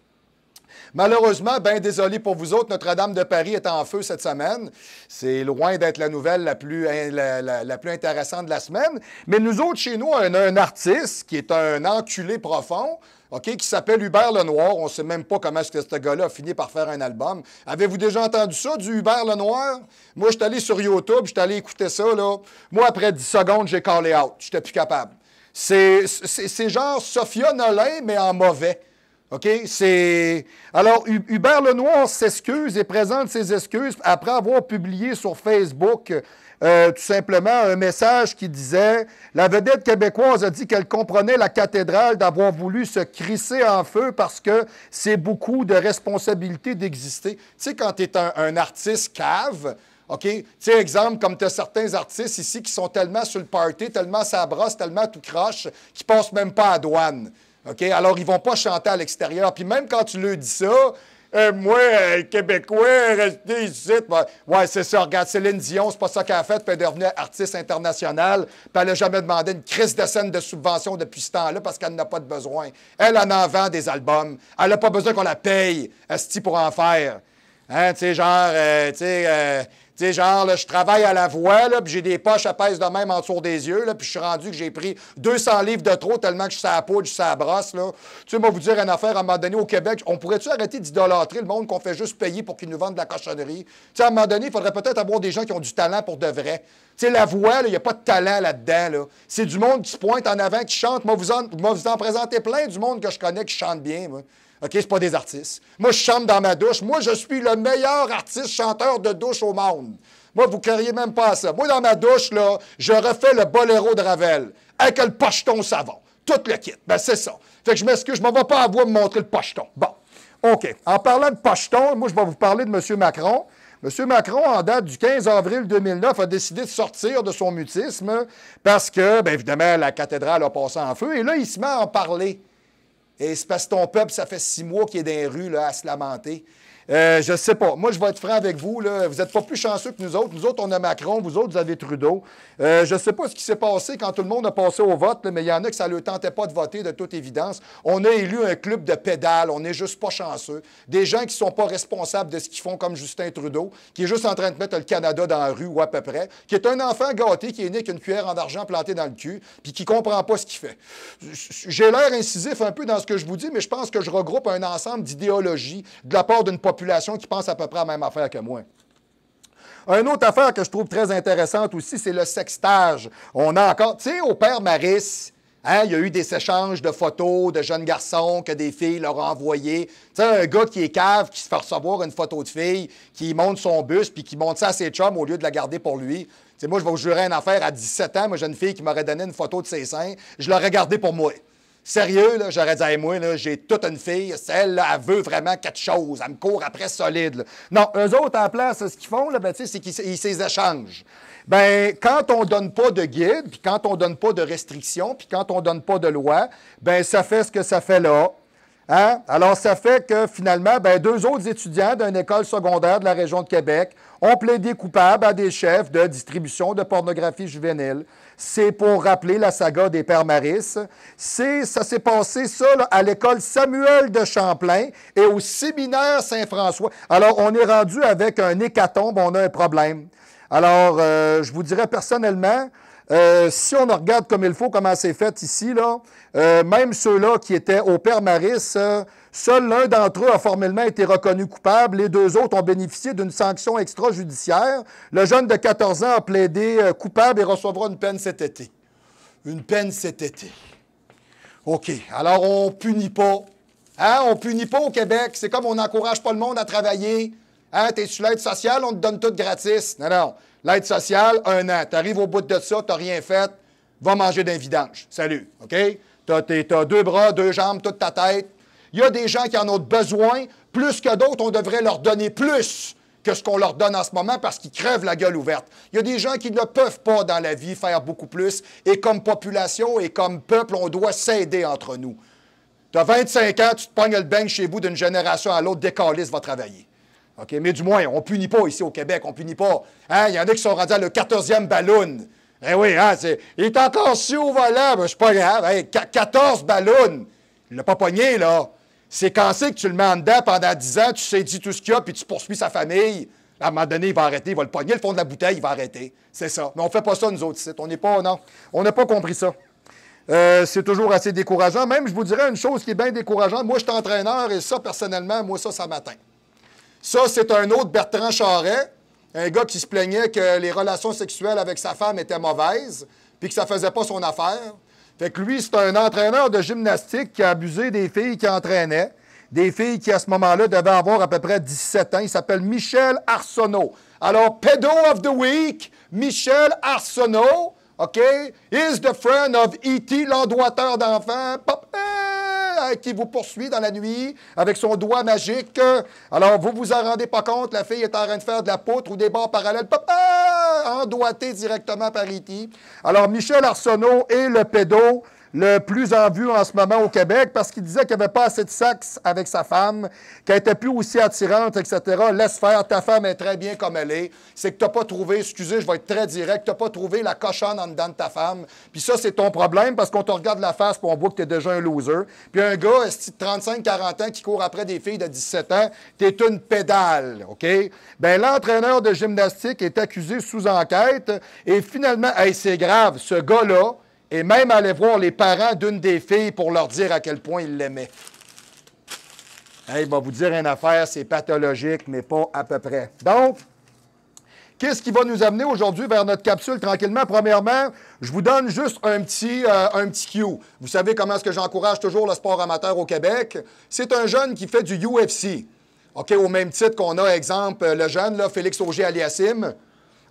Speaker 2: Malheureusement, bien désolé pour vous autres, Notre-Dame de Paris est en feu cette semaine. C'est loin d'être la nouvelle la plus intéressante de la semaine. Mais nous autres, chez nous, on a un artiste qui est un enculé profond, OK, qui s'appelle Hubert Lenoir. On ne sait même pas comment est-ce que ce gars-là a fini par faire un album. Avez-vous déjà entendu ça, du Hubert Lenoir? Moi, je suis allé sur YouTube, je suis allé écouter ça, là. Moi, après 10 secondes, j'ai callé out. Je n'étais plus capable. C'est genre Sophia Nolin, mais en mauvais. OK? Alors, Hubert Lenoir s'excuse et présente ses excuses après avoir publié sur Facebook tout simplement un message qui disait « La vedette québécoise a dit qu'elle comprenait la cathédrale d'avoir voulu se crisser en feu parce que c'est beaucoup de responsabilité d'exister. » Tu sais, quand tu es un artiste cave, OK? Tu sais, exemple, comme tu as certains artistes ici qui sont tellement sur le party, tellement ça brosse, tellement tout croche, qu'ils ne passent même pas à la douane. OK? Alors, ils ne vont pas chanter à l'extérieur. Puis même quand tu leur dis ça, moi, Québécois, restez ici. Ouais, c'est ça. Regarde, Céline Dion, c'est pas ça qu'elle a fait, puis elle est devenue artiste internationale, puis elle n'a jamais demandé une crise de scène de subvention depuis ce temps-là parce qu'elle n'a pas de besoin. Elle en vend des albums. Elle n'a pas besoin qu'on la paye, esti, pour en faire. Hein, tu sais, genre, tu sais, genre, là, je travaille à la voix, là, puis j'ai des poches à pèse de même en dessous des yeux, là, puis je suis rendu que j'ai pris 200 livres de trop tellement que je suis à la poudre, je suis à la brosse, là. Tu sais, moi, vous dire une affaire, à un moment donné, au Québec, on pourrait-tu arrêter d'idolâtrer le monde qu'on fait juste payer pour qu'ils nous vendent de la cochonnerie? Tu sais, à un moment donné, il faudrait peut-être avoir des gens qui ont du talent pour de vrai. Tu sais, la voix, il n'y a pas de talent là-dedans, là. C'est du monde qui se pointe en avant, qui chante. Moi, vous en présentez plein du monde que je connais qui chante bien, moi. OK, c'est pas des artistes. Moi, je chante dans ma douche. Moi, je suis le meilleur artiste chanteur de douche au monde. Moi, vous ne croiriez même pas à ça. Moi, dans ma douche, là, je refais le boléro de Ravel avec le pocheton savon. Tout le kit. Ben, c'est ça. Fait que je m'excuse, je ne m'en vais pas à vous me montrer le pocheton. Bon. OK. En parlant de pocheton, moi, je vais vous parler de M. Macron. M. Macron, en date du 15 avril 2009, a décidé de sortir de son mutisme parce que, bien évidemment, la cathédrale a passé en feu. Et là, il se met à en parler. Et c'est parce que ton peuple, ça fait 6 mois qu'il est dans les rues là, à se lamenter. Je ne sais pas. Moi, je vais être franc avec vous. Là. Vous n'êtes pas plus chanceux que nous autres. Nous autres, on a Macron. Vous autres, vous avez Trudeau. Je ne sais pas ce qui s'est passé quand tout le monde a passé au vote, là, mais il y en a que ça ne leur tentait pas de voter, de toute évidence. On a élu un club de pédales. On n'est juste pas chanceux. Des gens qui ne sont pas responsables de ce qu'ils font, comme Justin Trudeau, qui est juste en train de mettre le Canada dans la rue ou à peu près, qui est un enfant gâté, qui est né avec une cuillère en argent plantée dans le cul, puis qui ne comprend pas ce qu'il fait. J'ai l'air incisif un peu dans ce que je vous dis, mais je pense que je regroupe un ensemble d'idéologies de la part d'une population qui pense à peu près à la même affaire que moi. Une autre affaire que je trouve très intéressante aussi, c'est le sextage. On a encore, tu sais, au Père Maris, hein, il y a eu des échanges de photos de jeunes garçons que des filles leur ont envoyés. Tu sais, un gars qui est cave, qui se fait recevoir une photo de fille, qui monte son bus, puis qui monte ça à ses chums au lieu de la garder pour lui. Tu sais, moi, je vais vous jurer une affaire, à 17 ans, moi, j'ai une fille qui m'aurait donné une photo de ses seins, je l'aurais gardée pour moi. Sérieux, là, j'aurais dit, hey, moi, là, j'ai toute une fille, celle, là, elle veut vraiment quelque chose, elle me court après solide. Là. Non, eux autres, à la place, ce qu'ils font, là, ben, c'est qu'ils s'échangent. Ben, quand on ne donne pas de guide, puis quand on ne donne pas de restrictions, puis quand on ne donne pas de loi, ben, ça fait ce que ça fait là. Hein? Alors, ça fait que, finalement, ben, 2 autres étudiants d'une école secondaire de la région de Québec ont plaidé coupables à des chefs de distribution de pornographie juvénile. C'est pour rappeler la saga des Pères Maris. Ça s'est passé, ça, là, à l'école Samuel de Champlain et au séminaire Saint-François. Alors, on est rendu avec un hécatombe, on a un problème. Alors, je vous dirais personnellement, si on regarde comme il faut, comment c'est fait ici, là, même ceux-là qui étaient au Père Maris, seul l'un d'entre eux a formellement été reconnu coupable. Les 2 autres ont bénéficié d'une sanction extrajudiciaire. Le jeune de 14 ans a plaidé coupable et recevra une peine cet été. Une peine cet été. OK. Alors, on ne punit pas. Hein? On ne punit pas au Québec. C'est comme on n'encourage pas le monde à travailler. Hein? Tu es sur l'aide sociale, on te donne tout gratis. Non, non. L'aide sociale, 1 an. Tu arrives au bout de ça, tu n'as rien fait, va manger d'un vidange. Salut. OK? Tu as 2 bras, 2 jambes, toute ta tête. Il y a des gens qui en ont besoin, plus que d'autres, on devrait leur donner plus que ce qu'on leur donne en ce moment parce qu'ils crèvent la gueule ouverte. Il y a des gens qui ne peuvent pas dans la vie faire beaucoup plus et comme population et comme peuple, on doit s'aider entre nous. Tu as 25 ans, tu te pognes le beigne chez vous d'une génération à l'autre, décaliste va travailler. OK? Mais du moins, on ne punit pas ici au Québec, on ne punit pas. Hein? Il y en a qui sont rendus à le 14e ballon. Eh oui, hein, il est encore su au volant, ben, c'est pas grave. Hey, 14 ballons. Il l'a pas pogné, là. C'est quand c'est que tu le mets en dedans pendant 10 ans, tu sais dit tout ce qu'il y a, puis tu poursuis sa famille. À un moment donné, il va arrêter, il va le pogner, le fond de la bouteille, il va arrêter. C'est ça. Mais on ne fait pas ça, nous autres, ici. On n'est pas, non. On n'a pas compris ça. C'est toujours assez décourageant. Même, je vous dirais une chose qui est bien décourageante. Moi, je suis entraîneur et ça, personnellement, moi, ça m'atteint. Ça, c'est un autre Bertrand Charret, un gars qui se plaignait que les relations sexuelles avec sa femme étaient mauvaises, puis que ça ne faisait pas son affaire. Fait que lui, c'est un entraîneur de gymnastique qui a abusé des filles qui entraînaient. des filles qui, à ce moment-là, devaient avoir à peu près 17 ans. Il s'appelle Michel Arsenault. Alors, Pedo of the Week, Michel Arsenault, OK, is the friend of E.T., l'endoiteur d'enfants, qui vous poursuit dans la nuit avec son doigt magique. Alors, vous vous en rendez pas compte, la fille est en train de faire de la poutre ou des bords parallèles, endoigté directement par E.T. Alors, Michel Arsenault est le pédo le plus en vue en ce moment au Québec parce qu'il disait qu'il n'y avait pas assez de sexe avec sa femme, qu'elle n'était plus aussi attirante, etc. Laisse faire, ta femme est très bien comme elle est. C'est que tu n'as pas trouvé, excusez, je vais être très direct, tu n'as pas trouvé la cochonne en dedans de ta femme. Puis ça, c'est ton problème parce qu'on te regarde la face et on voit que tu es déjà un loser. Puis un gars, de 35-40 ans qui court après des filles de 17 ans, tu es une pédale, OK? Bien, l'entraîneur de gymnastique est accusé sous enquête et finalement, hey, c'est grave, ce gars-là, et même aller voir les parents d'une des filles pour leur dire à quel point il l'aimait. Hey, il va vous dire une affaire, c'est pathologique, mais pas à peu près. Donc, qu'est-ce qui va nous amener aujourd'hui vers notre capsule tranquillement? Premièrement, je vous donne juste un petit cue. Vous savez comment est-ce que j'encourage toujours le sport amateur au Québec? C'est un jeune qui fait du UFC. OK, au même titre qu'on a, exemple, le jeune, là, Félix Auger-Aliassime.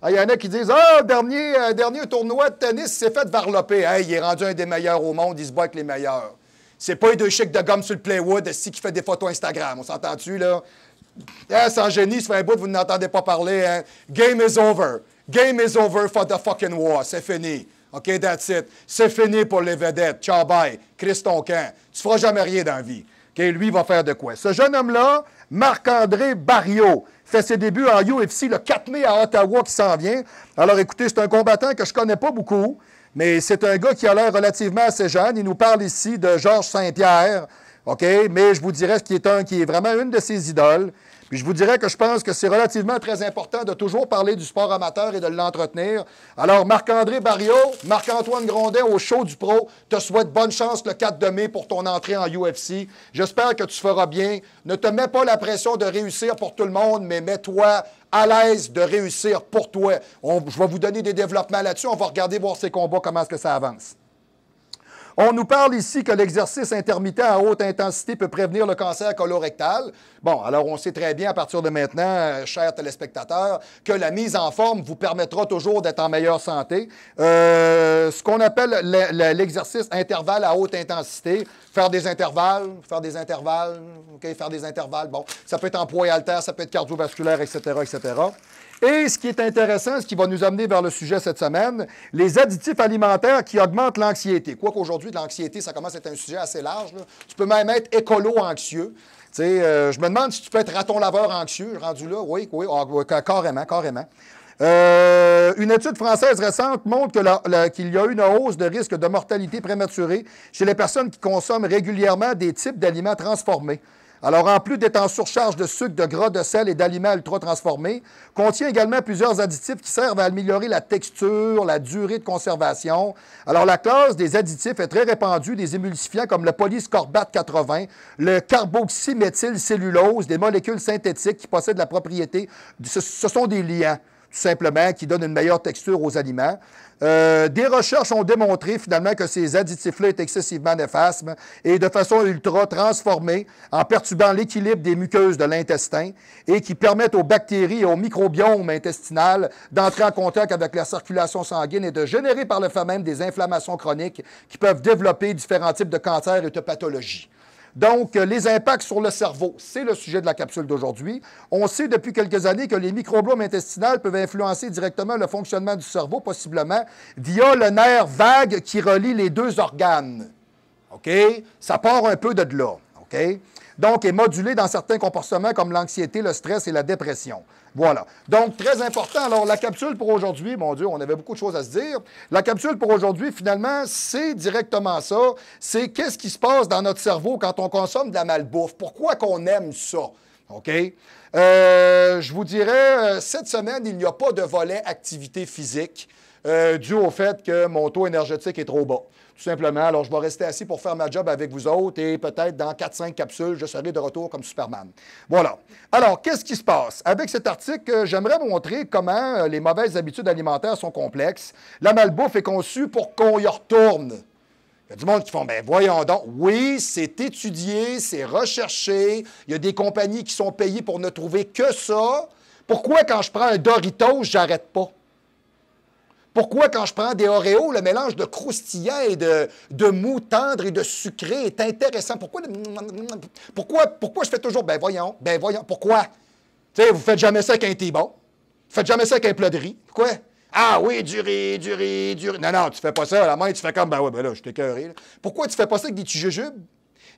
Speaker 2: Il y en a qui disent « Ah, dernier tournoi de tennis, il s'est fait varloper. Hey, il est rendu un des meilleurs au monde, il se bat avec les meilleurs. » C'est pas un deux chics de gomme sur le Playwood qui fait des photos Instagram. On s'entend-tu, là? Sans génie, ça fait un bout que vous n'entendez pas parler. Hein? Game is over. Game is over for the fucking war. C'est fini. OK, that's it. C'est fini pour les vedettes. Ciao, bye. Chris ton camp. Tu feras jamais rien dans la vie. OK, lui, il va faire de quoi? Ce jeune homme-là, Marc-André Barriault, fait ses débuts en UFC le 4 mai à Ottawa qui s'en vient. Alors, écoutez, c'est un combattant que je ne connais pas beaucoup, mais c'est un gars qui a l'air relativement assez jeune. Il nous parle ici de Georges Saint-Pierre, OK? Mais je vous dirais qui est vraiment une de ses idoles. Puis je vous dirais que je pense que c'est relativement très important de toujours parler du sport amateur et de l'entretenir. Alors, Marc-André Barriault, Marc-Antoine Grondin au show du Pro, te souhaite bonne chance le 4 mai pour ton entrée en UFC. J'espère que tu feras bien. Ne te mets pas la pression de réussir pour tout le monde, mais mets-toi à l'aise de réussir pour toi. Je vais vous donner des développements là-dessus. On va regarder voir ces combats, comment est-ce que ça avance. On nous parle ici que l'exercice intermittent à haute intensité peut prévenir le cancer colorectal. Bon, alors on sait très bien à partir de maintenant, chers téléspectateurs, que la mise en forme vous permettra toujours d'être en meilleure santé. Ce qu'on appelle l'exercice intervalle à haute intensité, faire des intervalles, OK, faire des intervalles, bon, ça peut être en poids et haltère, ça peut être cardiovasculaire, etc., etc. Et ce qui est intéressant, ce qui va nous amener vers le sujet cette semaine, les additifs alimentaires qui augmentent l'anxiété. Quoique aujourd'hui, l'anxiété, ça commence à être un sujet assez large, là. Tu peux même être écolo-anxieux. Je me demande si tu peux être raton-laveur anxieux, rendu là. Oui, carrément. Une étude française récente montre qu'il y a une hausse de risque de mortalité prématurée chez les personnes qui consomment régulièrement des types d'aliments transformés. Alors, en plus d'être en surcharge de sucre, de gras, de sel et d'aliments ultra-transformés, contient également plusieurs additifs qui servent à améliorer la texture, la durée de conservation. Alors, la classe des additifs est très répandue, des émulsifiants comme le polyscorbate 80, le carboxyméthylcellulose, des molécules synthétiques qui possèdent la propriété, ce sont des liants, tout simplement, qui donnent une meilleure texture aux aliments. Des recherches ont démontré finalement que ces additifs-là est excessivement néfastes et de façon ultra transformée en perturbant l'équilibre des muqueuses de l'intestin et qui permettent aux bactéries et au microbiome intestinal d'entrer en contact avec la circulation sanguine et de générer par le fait même des inflammations chroniques qui peuvent développer différents types de cancers et de pathologies. Donc, les impacts sur le cerveau, c'est le sujet de la capsule d'aujourd'hui. On sait depuis quelques années que les microbiomes intestinaux peuvent influencer directement le fonctionnement du cerveau, possiblement via le nerf vague qui relie les deux organes. OK? Ça part un peu de là. OK? Donc, est modulé dans certains comportements comme l'anxiété, le stress et la dépression. Voilà. Donc, très important. Alors, la capsule pour aujourd'hui, mon Dieu, on avait beaucoup de choses à se dire. La capsule pour aujourd'hui, finalement, c'est directement ça. C'est qu'est-ce qui se passe dans notre cerveau quand on consomme de la malbouffe. Pourquoi qu'on aime ça? OK? Je vous dirais, cette semaine, il n'y a pas de volet activité physique dû au fait que mon taux énergétique est trop bas. Tout simplement. Alors, je vais rester assis pour faire ma job avec vous autres et peut-être dans 4-5 capsules, je serai de retour comme Superman. Voilà. Alors, qu'est-ce qui se passe? Avec cet article, j'aimerais vous montrer comment les mauvaises habitudes alimentaires sont complexes. La malbouffe est conçue pour qu'on y retourne. Il y a du monde qui font, ben voyons donc, oui, c'est étudié, c'est recherché, il y a des compagnies qui sont payées pour ne trouver que ça. Pourquoi quand je prends un Doritos, j'arrête pas? Pourquoi quand je prends des Oreos, le mélange de croustillant et de mou tendre et de sucré est intéressant? Pourquoi je fais toujours, ben voyons, pourquoi? Tu sais, vous ne faites jamais ça avec un T-bon. Vous ne faites jamais ça avec un plat de riz. Pourquoi? Ah oui, du riz. Non, non, tu fais pas ça. À la main, tu fais comme, ben ouais, ben là, je t'ai écœuré. Pourquoi tu fais pas ça avec des petits jujubes?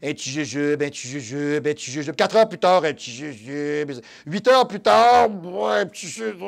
Speaker 2: Un petit jujube. 4 heures plus tard, un petit jujube. 8 heures plus tard, ouais, un petit jujube.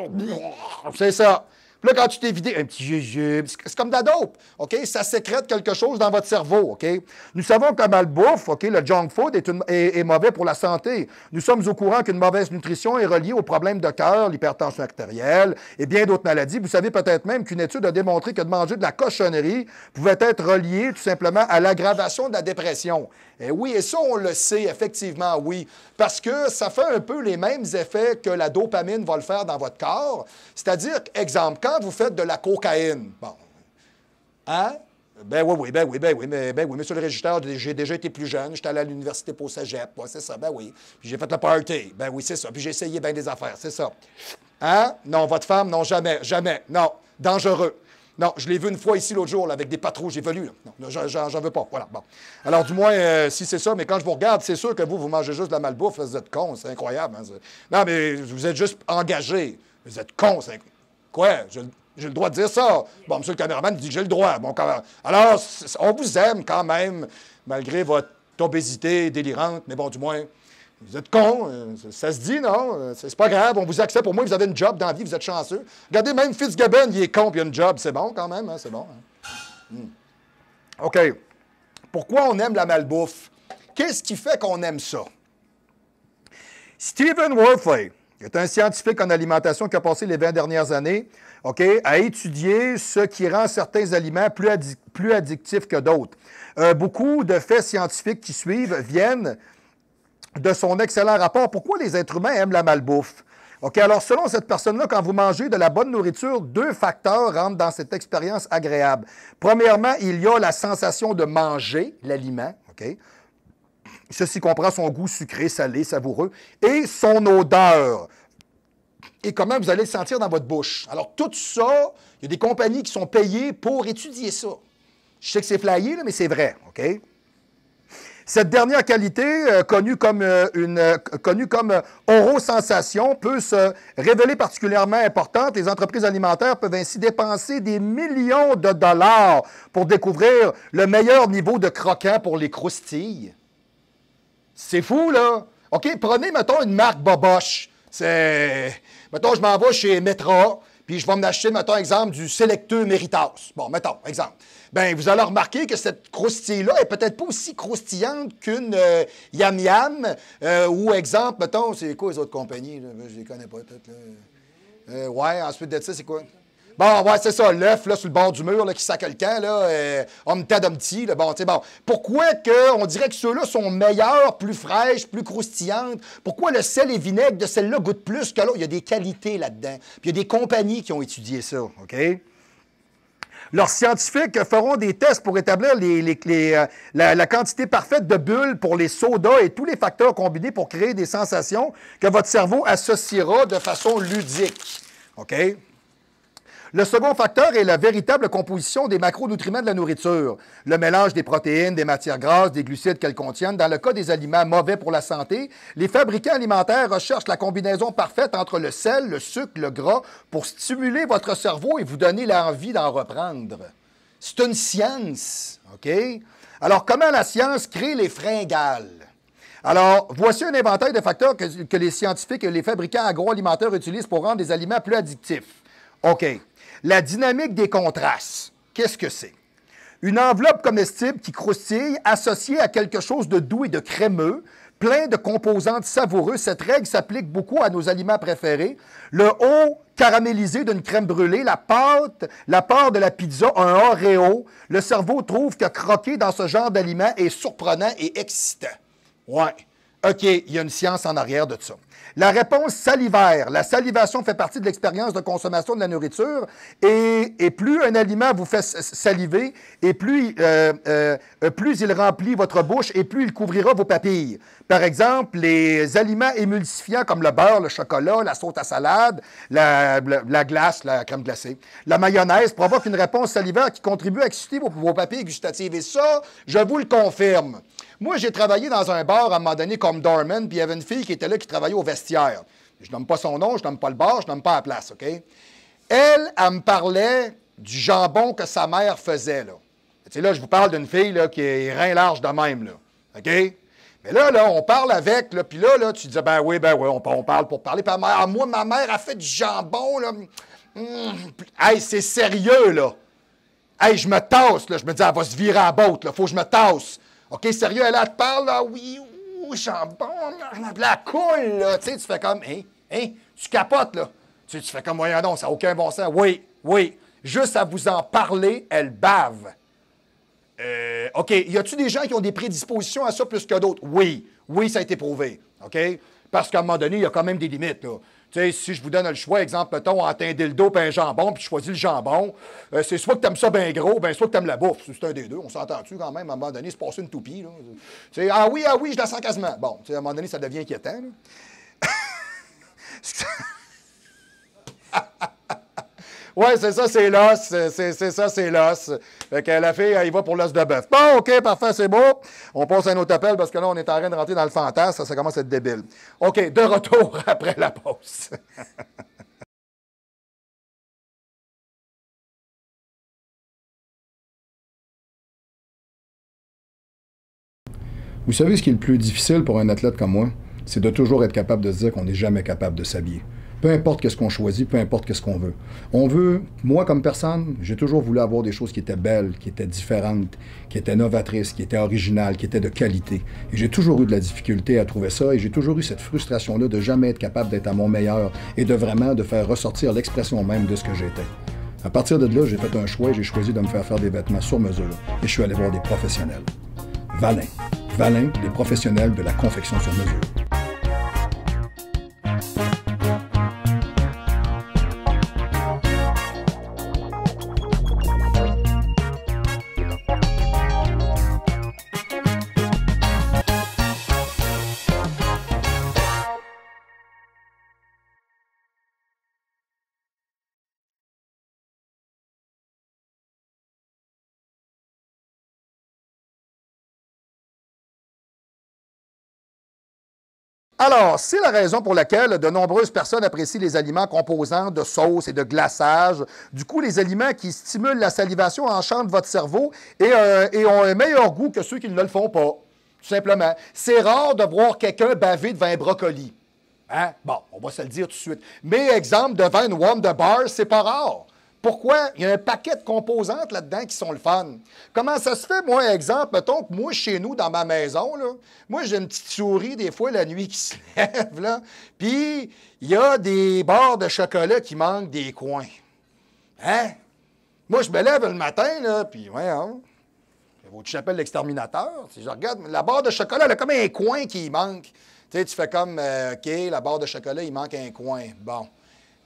Speaker 2: C'est ça. Puis là, quand tu t'es vidé, un petit jujube, c'est comme de la dope, OK? Ça sécrète quelque chose dans votre cerveau, OK? Nous savons que la malbouffe, OK, le junk food est mauvais pour la santé. Nous sommes au courant qu'une mauvaise nutrition est reliée aux problèmes de cœur, l'hypertension artérielle et bien d'autres maladies. Vous savez peut-être même qu'une étude a démontré que de manger de la cochonnerie pouvait être relié tout simplement à l'aggravation de la dépression. Et oui, et ça, on le sait, effectivement, oui, parce que ça fait un peu les mêmes effets que la dopamine va le faire dans votre corps. C'est-à-dire, exemple, quand vous faites de la cocaïne, bon, hein? Ben oui, monsieur le régisseur, j'ai déjà été plus jeune, j'étais allé à l'université pour cégep, ouais, c'est ça, ben oui. Puis j'ai fait le party, ben oui, c'est ça, puis j'ai essayé bien des affaires, c'est ça. Hein? Non, votre femme, non, jamais, non, dangereux. Non, je l'ai vu une fois ici l'autre jour, là, avec des patrouilles évolues. Non, j'en veux pas. Voilà, bon. Alors, du moins, si c'est ça, mais quand je vous regarde, c'est sûr que vous mangez juste de la malbouffe, là, vous êtes con, c'est incroyable. Hein, non, mais vous êtes juste engagé. Vous êtes con, c'est quoi? J'ai le droit de dire ça. Bon, monsieur le caméraman dit que j'ai le droit. Bon, alors, on vous aime quand même, malgré votre obésité délirante, mais bon, du moins, vous êtes con, ça se dit, non? C'est pas grave, on vous accepte. Au moins, vous avez une job dans la vie, vous êtes chanceux. Regardez, même Fitzgibbon, il est con, puis il a une job. C'est bon quand même, hein? C'est bon. Hein? OK. Pourquoi on aime la malbouffe? Qu'est-ce qui fait qu'on aime ça? Stephen Wolfley est un scientifique en alimentation qui a passé les 20 dernières années, OK, à étudier ce qui rend certains aliments plus addictifs que d'autres. Beaucoup de faits scientifiques qui suivent viennent de son excellent rapport. Pourquoi les êtres humains aiment la malbouffe? OK, alors selon cette personne-là, quand vous mangez de la bonne nourriture, 2 facteurs rentrent dans cette expérience agréable. Premièrement, il y a la sensation de manger l'aliment, OK? Ceci comprend son goût sucré, salé, savoureux, et son odeur. Et comment vous allez le sentir dans votre bouche. Alors tout ça, il y a des compagnies qui sont payées pour étudier ça. Je sais que c'est flyé, là, mais c'est vrai, OK? Cette dernière qualité, connue comme orosensation, peut se révéler particulièrement importante. Les entreprises alimentaires peuvent ainsi dépenser des millions de dollars pour découvrir le meilleur niveau de croquant pour les croustilles. C'est fou, là! OK, prenez, mettons, une marque Boboche. Mettons, je m'en vais chez Metra, puis je vais m'acheter, mettons, exemple, du Selecteux Méritas. Bon, mettons, exemple. Bien, vous allez remarquer que cette croustille-là est peut-être pas aussi croustillante qu'une Yam Yam, ou exemple, mettons, c'est quoi les autres compagnies, là? Je les connais pas toutes, là. Ouais, ensuite de ça, c'est quoi? Bon, ouais, c'est ça, l'œuf, là, sur le bord du mur, là, qui sac le camp, là, Omtadumti, là, bon, tu sais, bon. Pourquoi on dirait que ceux-là sont meilleurs, plus fraîches, plus croustillantes? Pourquoi le sel et vinaigre de celle-là goûte plus que l'autre? Il y a des qualités là-dedans. Puis il y a des compagnies qui ont étudié ça, OK? Leurs scientifiques feront des tests pour établir la quantité parfaite de bulles pour les sodas et tous les facteurs combinés pour créer des sensations que votre cerveau associera de façon ludique, OK? Le second facteur est la véritable composition des macronutriments de la nourriture. Le mélange des protéines, des matières grasses, des glucides qu'elles contiennent. Dans le cas des aliments mauvais pour la santé, les fabricants alimentaires recherchent la combinaison parfaite entre le sel, le sucre, le gras pour stimuler votre cerveau et vous donner l'envie d'en reprendre. C'est une science, OK? Alors, comment la science crée les fringales? Alors, voici un inventaire de facteurs que les scientifiques et les fabricants agroalimentaires utilisent pour rendre les aliments plus addictifs. OK. La dynamique des contrastes, qu'est-ce que c'est? Une enveloppe comestible qui croustille, associée à quelque chose de doux et de crémeux, plein de composantes savoureuses. Cette règle s'applique beaucoup à nos aliments préférés. Le haut caramélisé d'une crème brûlée, la part de la pizza, un Oreo. Le cerveau trouve que croquer dans ce genre d'aliment est surprenant et excitant. Ouais. OK, il y a une science en arrière de ça. La réponse salivaire. La salivation fait partie de l'expérience de consommation de la nourriture et plus un aliment vous fait saliver et plus il remplit votre bouche et plus il couvrira vos papilles. Par exemple, les aliments émulsifiants comme le beurre, le chocolat, la sauce à salade, la glace, la crème glacée, la mayonnaise provoquent une réponse salivaire qui contribue à exciter vos papilles gustatives. Et ça, je vous le confirme. Moi, j'ai travaillé dans un bar à un moment donné comme doorman, puis il y avait une fille qui était là qui travaillait au vestiaire. Je nomme pas son nom, je nomme pas le bar, je nomme pas la place, OK? Elle me parlait du jambon que sa mère faisait, là. Tu sais, là, je vous parle d'une fille là, qui est rein large de même, là. OK? Mais là, on parle avec, là, puis là, tu dis, ben oui, on parle pour parler. Puis moi, ma mère a fait du jambon, là. Hey, c'est sérieux, là. Hey, je me tasse, là. Je me dis, elle va se virer à la botte, là. Faut que je me tasse. OK, sérieux, elle te parle, là, oui, jambon, la coule, là. Tu sais, tu fais comme, tu capotes, là. Tu fais comme, voyons donc, ça n'a aucun bon sens. Oui. Juste à vous en parler, elle bave. OK, y a-tu des gens qui ont des prédispositions à ça plus que d'autres? Oui, ça a été prouvé. OK? Parce qu'à un moment donné, il y a quand même des limites, là. Tu sais, si je vous donne le choix, exemple, mettons, entre un dildo et un jambon, puis je choisis le jambon, c'est soit que tu aimes ça bien gros, bien soit que tu aimes la bouffe. C'est un des deux. On s'entend-tu quand même, à un moment donné, se passer une toupie, là. Tu sais, ah oui, je la sens quasiment. Bon, tu sais, à un moment donné, ça devient inquiétant, là. Oui, c'est ça, c'est l'os. C'est ça, c'est l'os. Fait que la fille, elle y va pour l'os de bœuf. Bon, OK, parfait, c'est beau. On passe à un autre appel parce que là, on est en train de rentrer dans le fantasme. Ça commence à être débile. OK, de retour après la pause.
Speaker 1: Vous savez ce qui est le plus difficile pour un athlète comme moi? C'est de toujours être capable de se dire qu'on n'est jamais capable de s'habiller. Peu importe qu'est-ce qu'on choisit, peu importe qu'est-ce qu'on veut. On veut, moi comme personne, j'ai toujours voulu avoir des choses qui étaient belles, qui étaient différentes, qui étaient novatrices, qui étaient originales, qui étaient de qualité. Et j'ai toujours eu de la difficulté à trouver ça et j'ai toujours eu cette frustration-là de jamais être capable d'être à mon meilleur et de vraiment de faire ressortir l'expression même de ce que j'étais. À partir de là, j'ai fait un choix et j'ai choisi de me faire des vêtements sur mesure et je suis allé voir des professionnels. Valin, les professionnels de la confection sur mesure.
Speaker 2: Alors, c'est la raison pour laquelle de nombreuses personnes apprécient les aliments composants de sauce et de glaçage. Du coup, les aliments qui stimulent la salivation enchantent votre cerveau et ont un meilleur goût que ceux qui ne le font pas. Tout simplement. C'est rare de voir quelqu'un baver devant un brocoli. Hein? Bon, on va se le dire tout de suite. Mais exemple, devant une Wonderbar, c'est pas rare. Pourquoi? Il y a un paquet de composantes là-dedans qui sont le fun. Comment ça se fait, moi, exemple, mettons que moi, chez nous, dans ma maison, là, moi, j'ai une petite souris, des fois, la nuit, qui se lève, là, puis il y a des barres de chocolat qui manquent des coins. Hein? Moi, je me lève le matin, là, puis, voyons, votre chapelle l'exterminateur, si je regarde, la barre de chocolat, elle a comme un coin qui manque. Tu sais, tu fais comme, OK, la barre de chocolat, il manque un coin. Bon.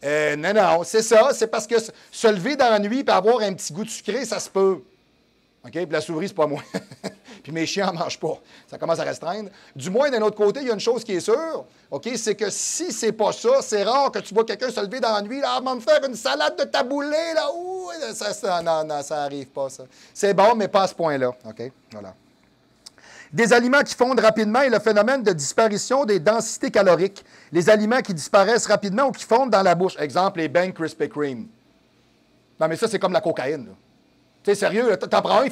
Speaker 2: Non, c'est ça. C'est parce que se lever dans la nuit et avoir un petit goût de sucré, ça se peut. OK? Puis la souris, c'est pas moi. Puis mes chiens n'en mangent pas. Ça commence à restreindre. Du moins, d'un autre côté, il y a une chose qui est sûre. OK? C'est que si c'est pas ça, c'est rare que tu vois quelqu'un se lever dans la nuit, là, avant de faire une salade de taboulé, là. Ouh, non, ça arrive pas, ça. C'est bon, mais pas à ce point-là. OK? Voilà. Des aliments qui fondent rapidement et le phénomène de disparition des densités caloriques. Les aliments qui disparaissent rapidement ou qui fondent dans la bouche. Exemple, les Bang Krispy Kreme. Non, mais ça, c'est comme la cocaïne. Tu sais, sérieux, t'en prends un,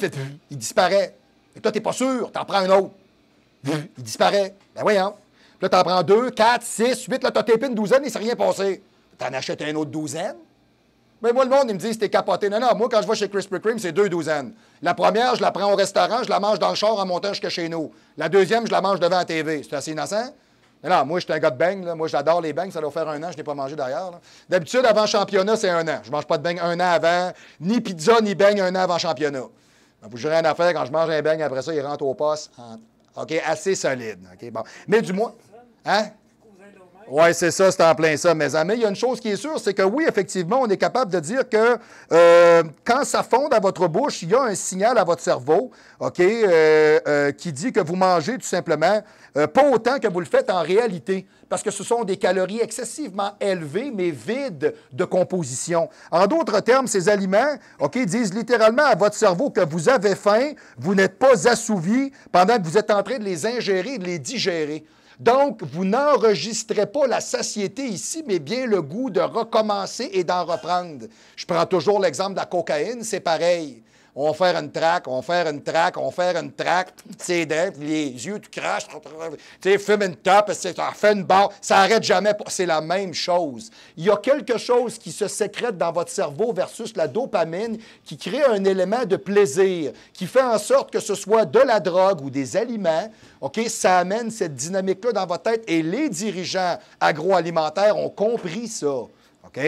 Speaker 2: il disparaît. Et toi, t'es pas sûr, t'en prends un autre. Il disparaît. Ben voyons. Là, t'en prends 2, 4, 6, 8, là, t'as tapé une douzaine, il s'est rien passé. T'en achètes une autre douzaine. Mais moi, le monde, il me dit, c'était capoté. Non, moi, quand je vais chez Krispy Kreme, c'est 2 douzaines. La première, je la prends au restaurant, je la mange dans le char en montant jusqu'à chez nous. La deuxième, je la mange devant la TV. C'est assez innocent? Non, moi, je suis un gars de beigne. Là. Moi, j'adore les beignes. Ça doit faire 1 an, je n'ai pas mangé d'ailleurs. D'habitude, avant championnat, c'est 1 an. Je ne mange pas de beignes 1 an avant. Ni pizza, ni beignes 1 an avant championnat. Ben, vous jurez une affaire, quand je mange un beigne, après ça, il rentre au poste OK? Assez solide. OK? Bon. Mais du moins... Hein? Oui, c'est ça, c'est en plein ça, mes amis. Il y a une chose qui est sûre, c'est que oui, effectivement, on est capable de dire que quand ça fond dans votre bouche, il y a un signal à votre cerveau, OK, qui dit que vous mangez tout simplement pas autant que vous le faites en réalité, parce que ce sont des calories excessivement élevées, mais vides de composition. En d'autres termes, ces aliments, OK, disent littéralement à votre cerveau que vous avez faim, vous n'êtes pas assouvi pendant que vous êtes en train de les ingérer et de les digérer. Donc, vous n'enregistrez pas la satiété ici, mais bien le goût de recommencer et d'en reprendre. Je prends toujours l'exemple de la cocaïne, c'est pareil. On va faire une traque, on va faire une traque, on va faire une traque, c'est dents, les yeux, tu craches, tu sais, fume une top, tu refais une barre, ça n'arrête jamais. C'est la même chose. Il y a quelque chose qui se sécrète dans votre cerveau versus la dopamine qui crée un élément de plaisir, qui fait en sorte que ce soit de la drogue ou des aliments, OK, ça amène cette dynamique-là dans votre tête et les dirigeants agroalimentaires ont compris ça. OK?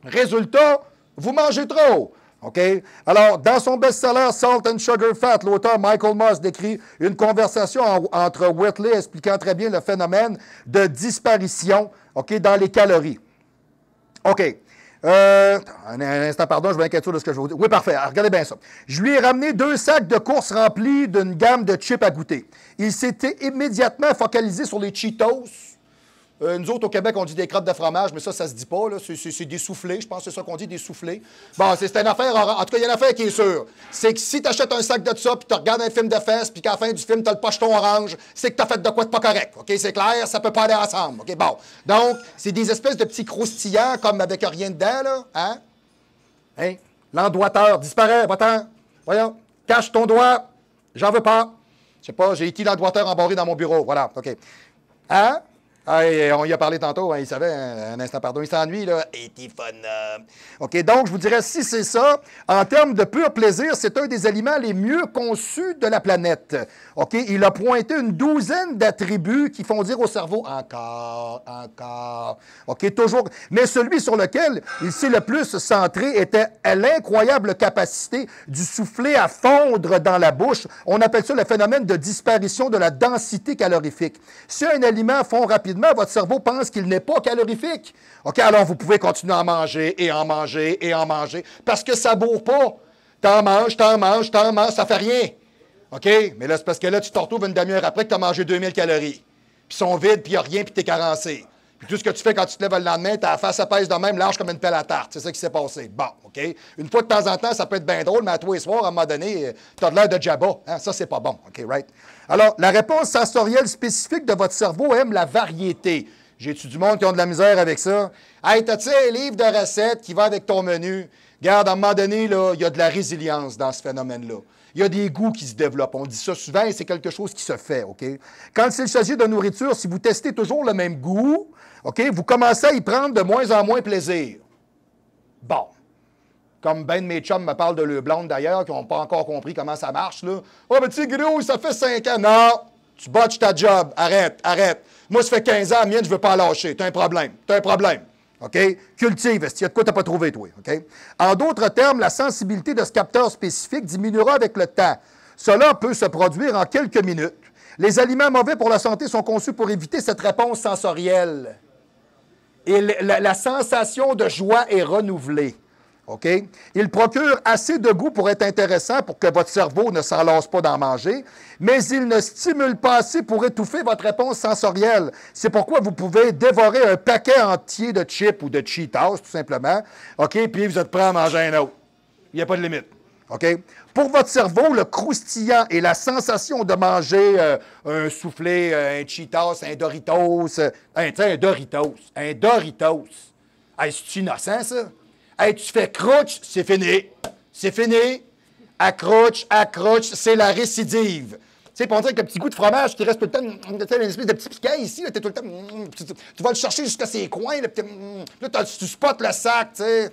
Speaker 2: Résultat, vous mangez trop. OK? Alors, dans son best-seller Salt and Sugar Fat, l'auteur Michael Moss décrit une conversation entre Whitley expliquant très bien le phénomène de disparition, OK, dans les calories. OK. Un instant, pardon, je vais être sûr de ce que je vais vous dire. Oui, parfait. Alors, regardez bien ça. Je lui ai ramené 2 sacs de courses remplis d'une gamme de chips à goûter. Il s'était immédiatement focalisé sur les Cheetos. Nous autres, au Québec, on dit des crottes de fromage, mais ça se dit pas. C'est des soufflés. Je pense que c'est ça qu'on dit, des soufflés. Bon, c'est une affaire... En tout cas, il y a une affaire qui est sûre. C'est que si tu achètes un sac de ça, puis tu regardes un film de fesses, puis qu'à la fin du film, tu as le pocheton orange, c'est que tu as fait de quoi de pas correct. OK? C'est clair? Ça peut pas aller ensemble. OK? Bon. Donc, c'est des espèces de petits croustillants, comme avec rien dedans, là. Hein? Hein? L'endoiteur disparaît. Va-t'en. Voyons. Cache ton doigt. J'en veux pas. Je sais pas, j'ai été l'endoiteur embarré dans mon bureau. Voilà. OK. Hein? Ah, on y a parlé tantôt, hein, il savait, un instant, pardon, il s'ennuie, là. Et t'es fun. OK, donc, je vous dirais, si c'est ça, en termes de pur plaisir, c'est un des aliments les mieux conçus de la planète. OK, il a pointé une 12aine d'attributs qui font dire au cerveau, encore. OK, toujours. Mais celui sur lequel il s'est le plus centré était l'incroyable capacité du soufflet à fondre dans la bouche. On appelle ça le phénomène de disparition de la densité calorifique. Si un aliment fond rapidement, votre cerveau pense qu'il n'est pas calorifique. OK, alors vous pouvez continuer à en manger et en manger et en manger parce que ça ne bourre pas. T'en manges, ça fait rien. OK? Mais là, c'est parce que là, tu te retrouves une demi-heure après que tu as mangé 2000 calories. Puis ils sont vides, puis il n'y a rien, puis tu es carencé. Puis tout ce que tu fais quand tu te lèves le lendemain, ta face à pèse de même, large comme une pelle à tarte. C'est ça qui s'est passé. Bon, OK? Une fois de temps en temps, ça peut être bien drôle, mais à tous les soirs, à un moment donné, tu as de l'air de Jabba. Hein? Ça, c'est pas bon. OK, right? Alors, la réponse sensorielle spécifique de votre cerveau aime la variété. J'ai-tu du monde qui ont de la misère avec ça? Hey, t'as-tu un livre de recettes qui va avec ton menu? Regarde, à un moment donné, là, il y a de la résilience dans ce phénomène-là. Il y a des goûts qui se développent. On dit ça souvent et c'est quelque chose qui se fait, OK? Quand il s'agit de nourriture, si vous testez toujours le même goût, OK, vous commencez à y prendre de moins en moins plaisir. Bon. Comme ben de mes chums me parlent de leur blonde d'ailleurs, qui n'ont pas encore compris comment ça marche, là. « Oh, mais tu sais, gros, ça fait 5 ans. » Non, tu botches ta job. Arrête. Moi, ça fait 15 ans, la mienne, je ne veux pas lâcher. T'as un problème. OK? Cultive. Est-ce qu'il y a de quoi tu n'as pas trouvé, toi? OK? En d'autres termes, la sensibilité de ce capteur spécifique diminuera avec le temps. Cela peut se produire en quelques minutes. Les aliments mauvais pour la santé sont conçus pour éviter cette réponse sensorielle. Et la sensation de joie est renouvelée. OK? Il procure assez de goût pour être intéressant pour que votre cerveau ne s'en lasse pas d'en manger, mais il ne stimule pas assez pour étouffer votre réponse sensorielle. C'est pourquoi vous pouvez dévorer un paquet entier de chips ou de Cheetos, tout simplement, OK? Puis vous êtes prêt à manger un autre. Il n'y a pas de limite. OK? Pour votre cerveau, le croustillant et la sensation de manger un soufflé, un Cheetos, un Doritos, un Doritos. Hey, c'est innocent, ça? Hey, tu fais croche, c'est fini. C'est fini. Accroche, c'est la récidive. Tu sais, on dirait que le petit goût de fromage qui reste tout le temps, une espèce de petit piquet ici, là, t'es tout le temps, tu vas le chercher jusqu'à ses coins, là, tu spots le sac, tu sais.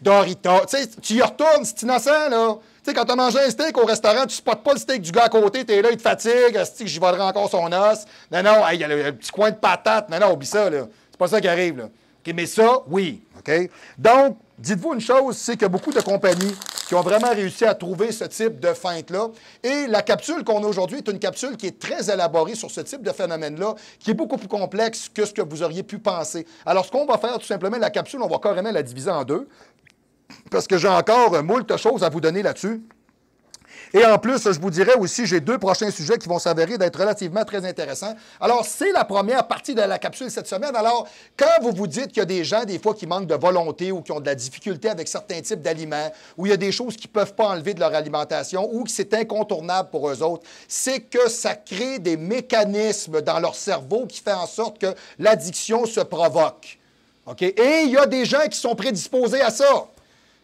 Speaker 2: Doritos, tu sais, tu y retournes, c'est innocent, là. Tu sais, quand t'as mangé un steak au restaurant, tu spottes pas le steak du gars à côté, t'es là, il te fatigue, j'y volerai encore son os. Non, il y a le petit coin de patate. Non, oublie ça, là. C'est pas ça qui arrive, là. OK, mais ça, oui. OK? Donc, dites-vous une chose, c'est que beaucoup de compagnies qui ont vraiment réussi à trouver ce type de feinte-là. Et la capsule qu'on a aujourd'hui est une capsule qui est très élaborée sur ce type de phénomène-là, qui est beaucoup plus complexe que ce que vous auriez pu penser. Alors, ce qu'on va faire, tout simplement, la capsule, on va carrément la diviser en deux, parce que j'ai encore moult choses à vous donner là-dessus. Et en plus, je vous dirais aussi, j'ai 2 prochains sujets qui vont s'avérer d'être relativement très intéressants. Alors, c'est la première partie de la capsule cette semaine. Alors, quand vous vous dites qu'il y a des gens, des fois, qui manquent de volonté ou qui ont de la difficulté avec certains types d'aliments, ou il y a des choses qu'ils ne peuvent pas enlever de leur alimentation, ou que c'est incontournable pour eux autres, c'est que ça crée des mécanismes dans leur cerveau qui font en sorte que l'addiction se provoque. OK? Et il y a des gens qui sont prédisposés à ça.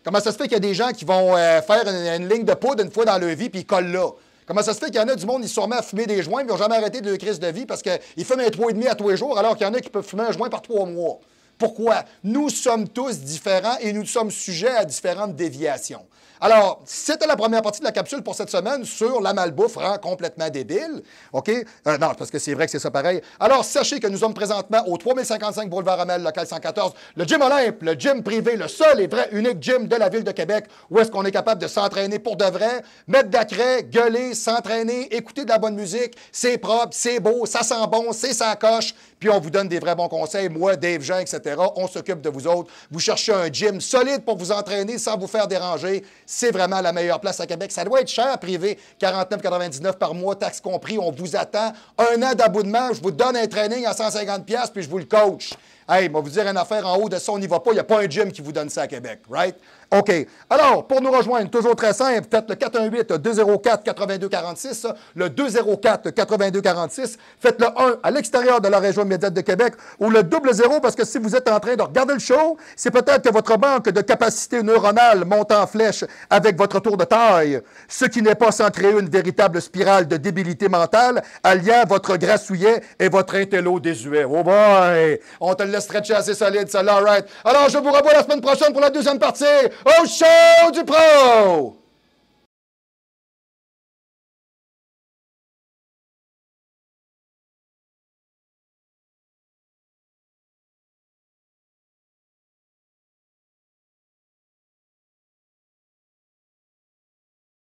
Speaker 2: Comment ça se fait qu'il y a des gens qui vont faire une ligne de poudre une fois dans leur vie puis ils collent là? Comment ça se fait qu'il y en a du monde, ils se remettent à fumer des joints, mais ils n'ont jamais arrêté de leur crise de vie parce qu'ils fument un 3,5 à tous les jours, alors qu'il y en a qui peuvent fumer un joint par 3 mois? Pourquoi? Nous sommes tous différents et nous sommes sujets à différentes déviations. Alors, c'était la première partie de la capsule pour cette semaine sur la malbouffe rend complètement débile. OK? Non, parce que c'est vrai que c'est ça pareil. Alors, sachez que nous sommes présentement au 3055 Boulevard Amel, local 114, le Gym Olympe, le gym privé, le seul et vrai unique gym de la ville de Québec, où est-ce qu'on est capable de s'entraîner pour de vrai, mettre d'accret, gueuler, s'entraîner, écouter de la bonne musique. C'est propre, c'est beau, ça sent bon, c'est sa coche. Puis on vous donne des vrais bons conseils. Moi, Dave Jean, etc., on s'occupe de vous autres. Vous cherchez un gym solide pour vous entraîner sans vous faire déranger. C'est vraiment la meilleure place à Québec. Ça doit être cher, privé, 49,99 par mois, taxes compris. On vous attend. 1 an d'abonnement, je vous donne un training à 150$, puis je vous le coach. Hey, je vais vous dire une affaire en haut de ça, on n'y va pas. Il n'y a pas un gym qui vous donne ça à Québec, right? OK. Alors, pour nous rejoindre, toujours très simple, faites le 418-204-8246, le 204-8246. Faites le 1 à l'extérieur de la région immédiate de Québec ou le 00 parce que si vous êtes en train de regarder le show, c'est peut-être que votre manque de capacité neuronale monte en flèche avec votre tour de taille, ce qui n'est pas sans créer une véritable spirale de débilité mentale alliant votre grassouillet et votre intello désuet. Oh boy! On te le laisse stretcher assez solide, ça, all right. Alors, je vous revois la semaine prochaine pour la deuxième partie au show du pro!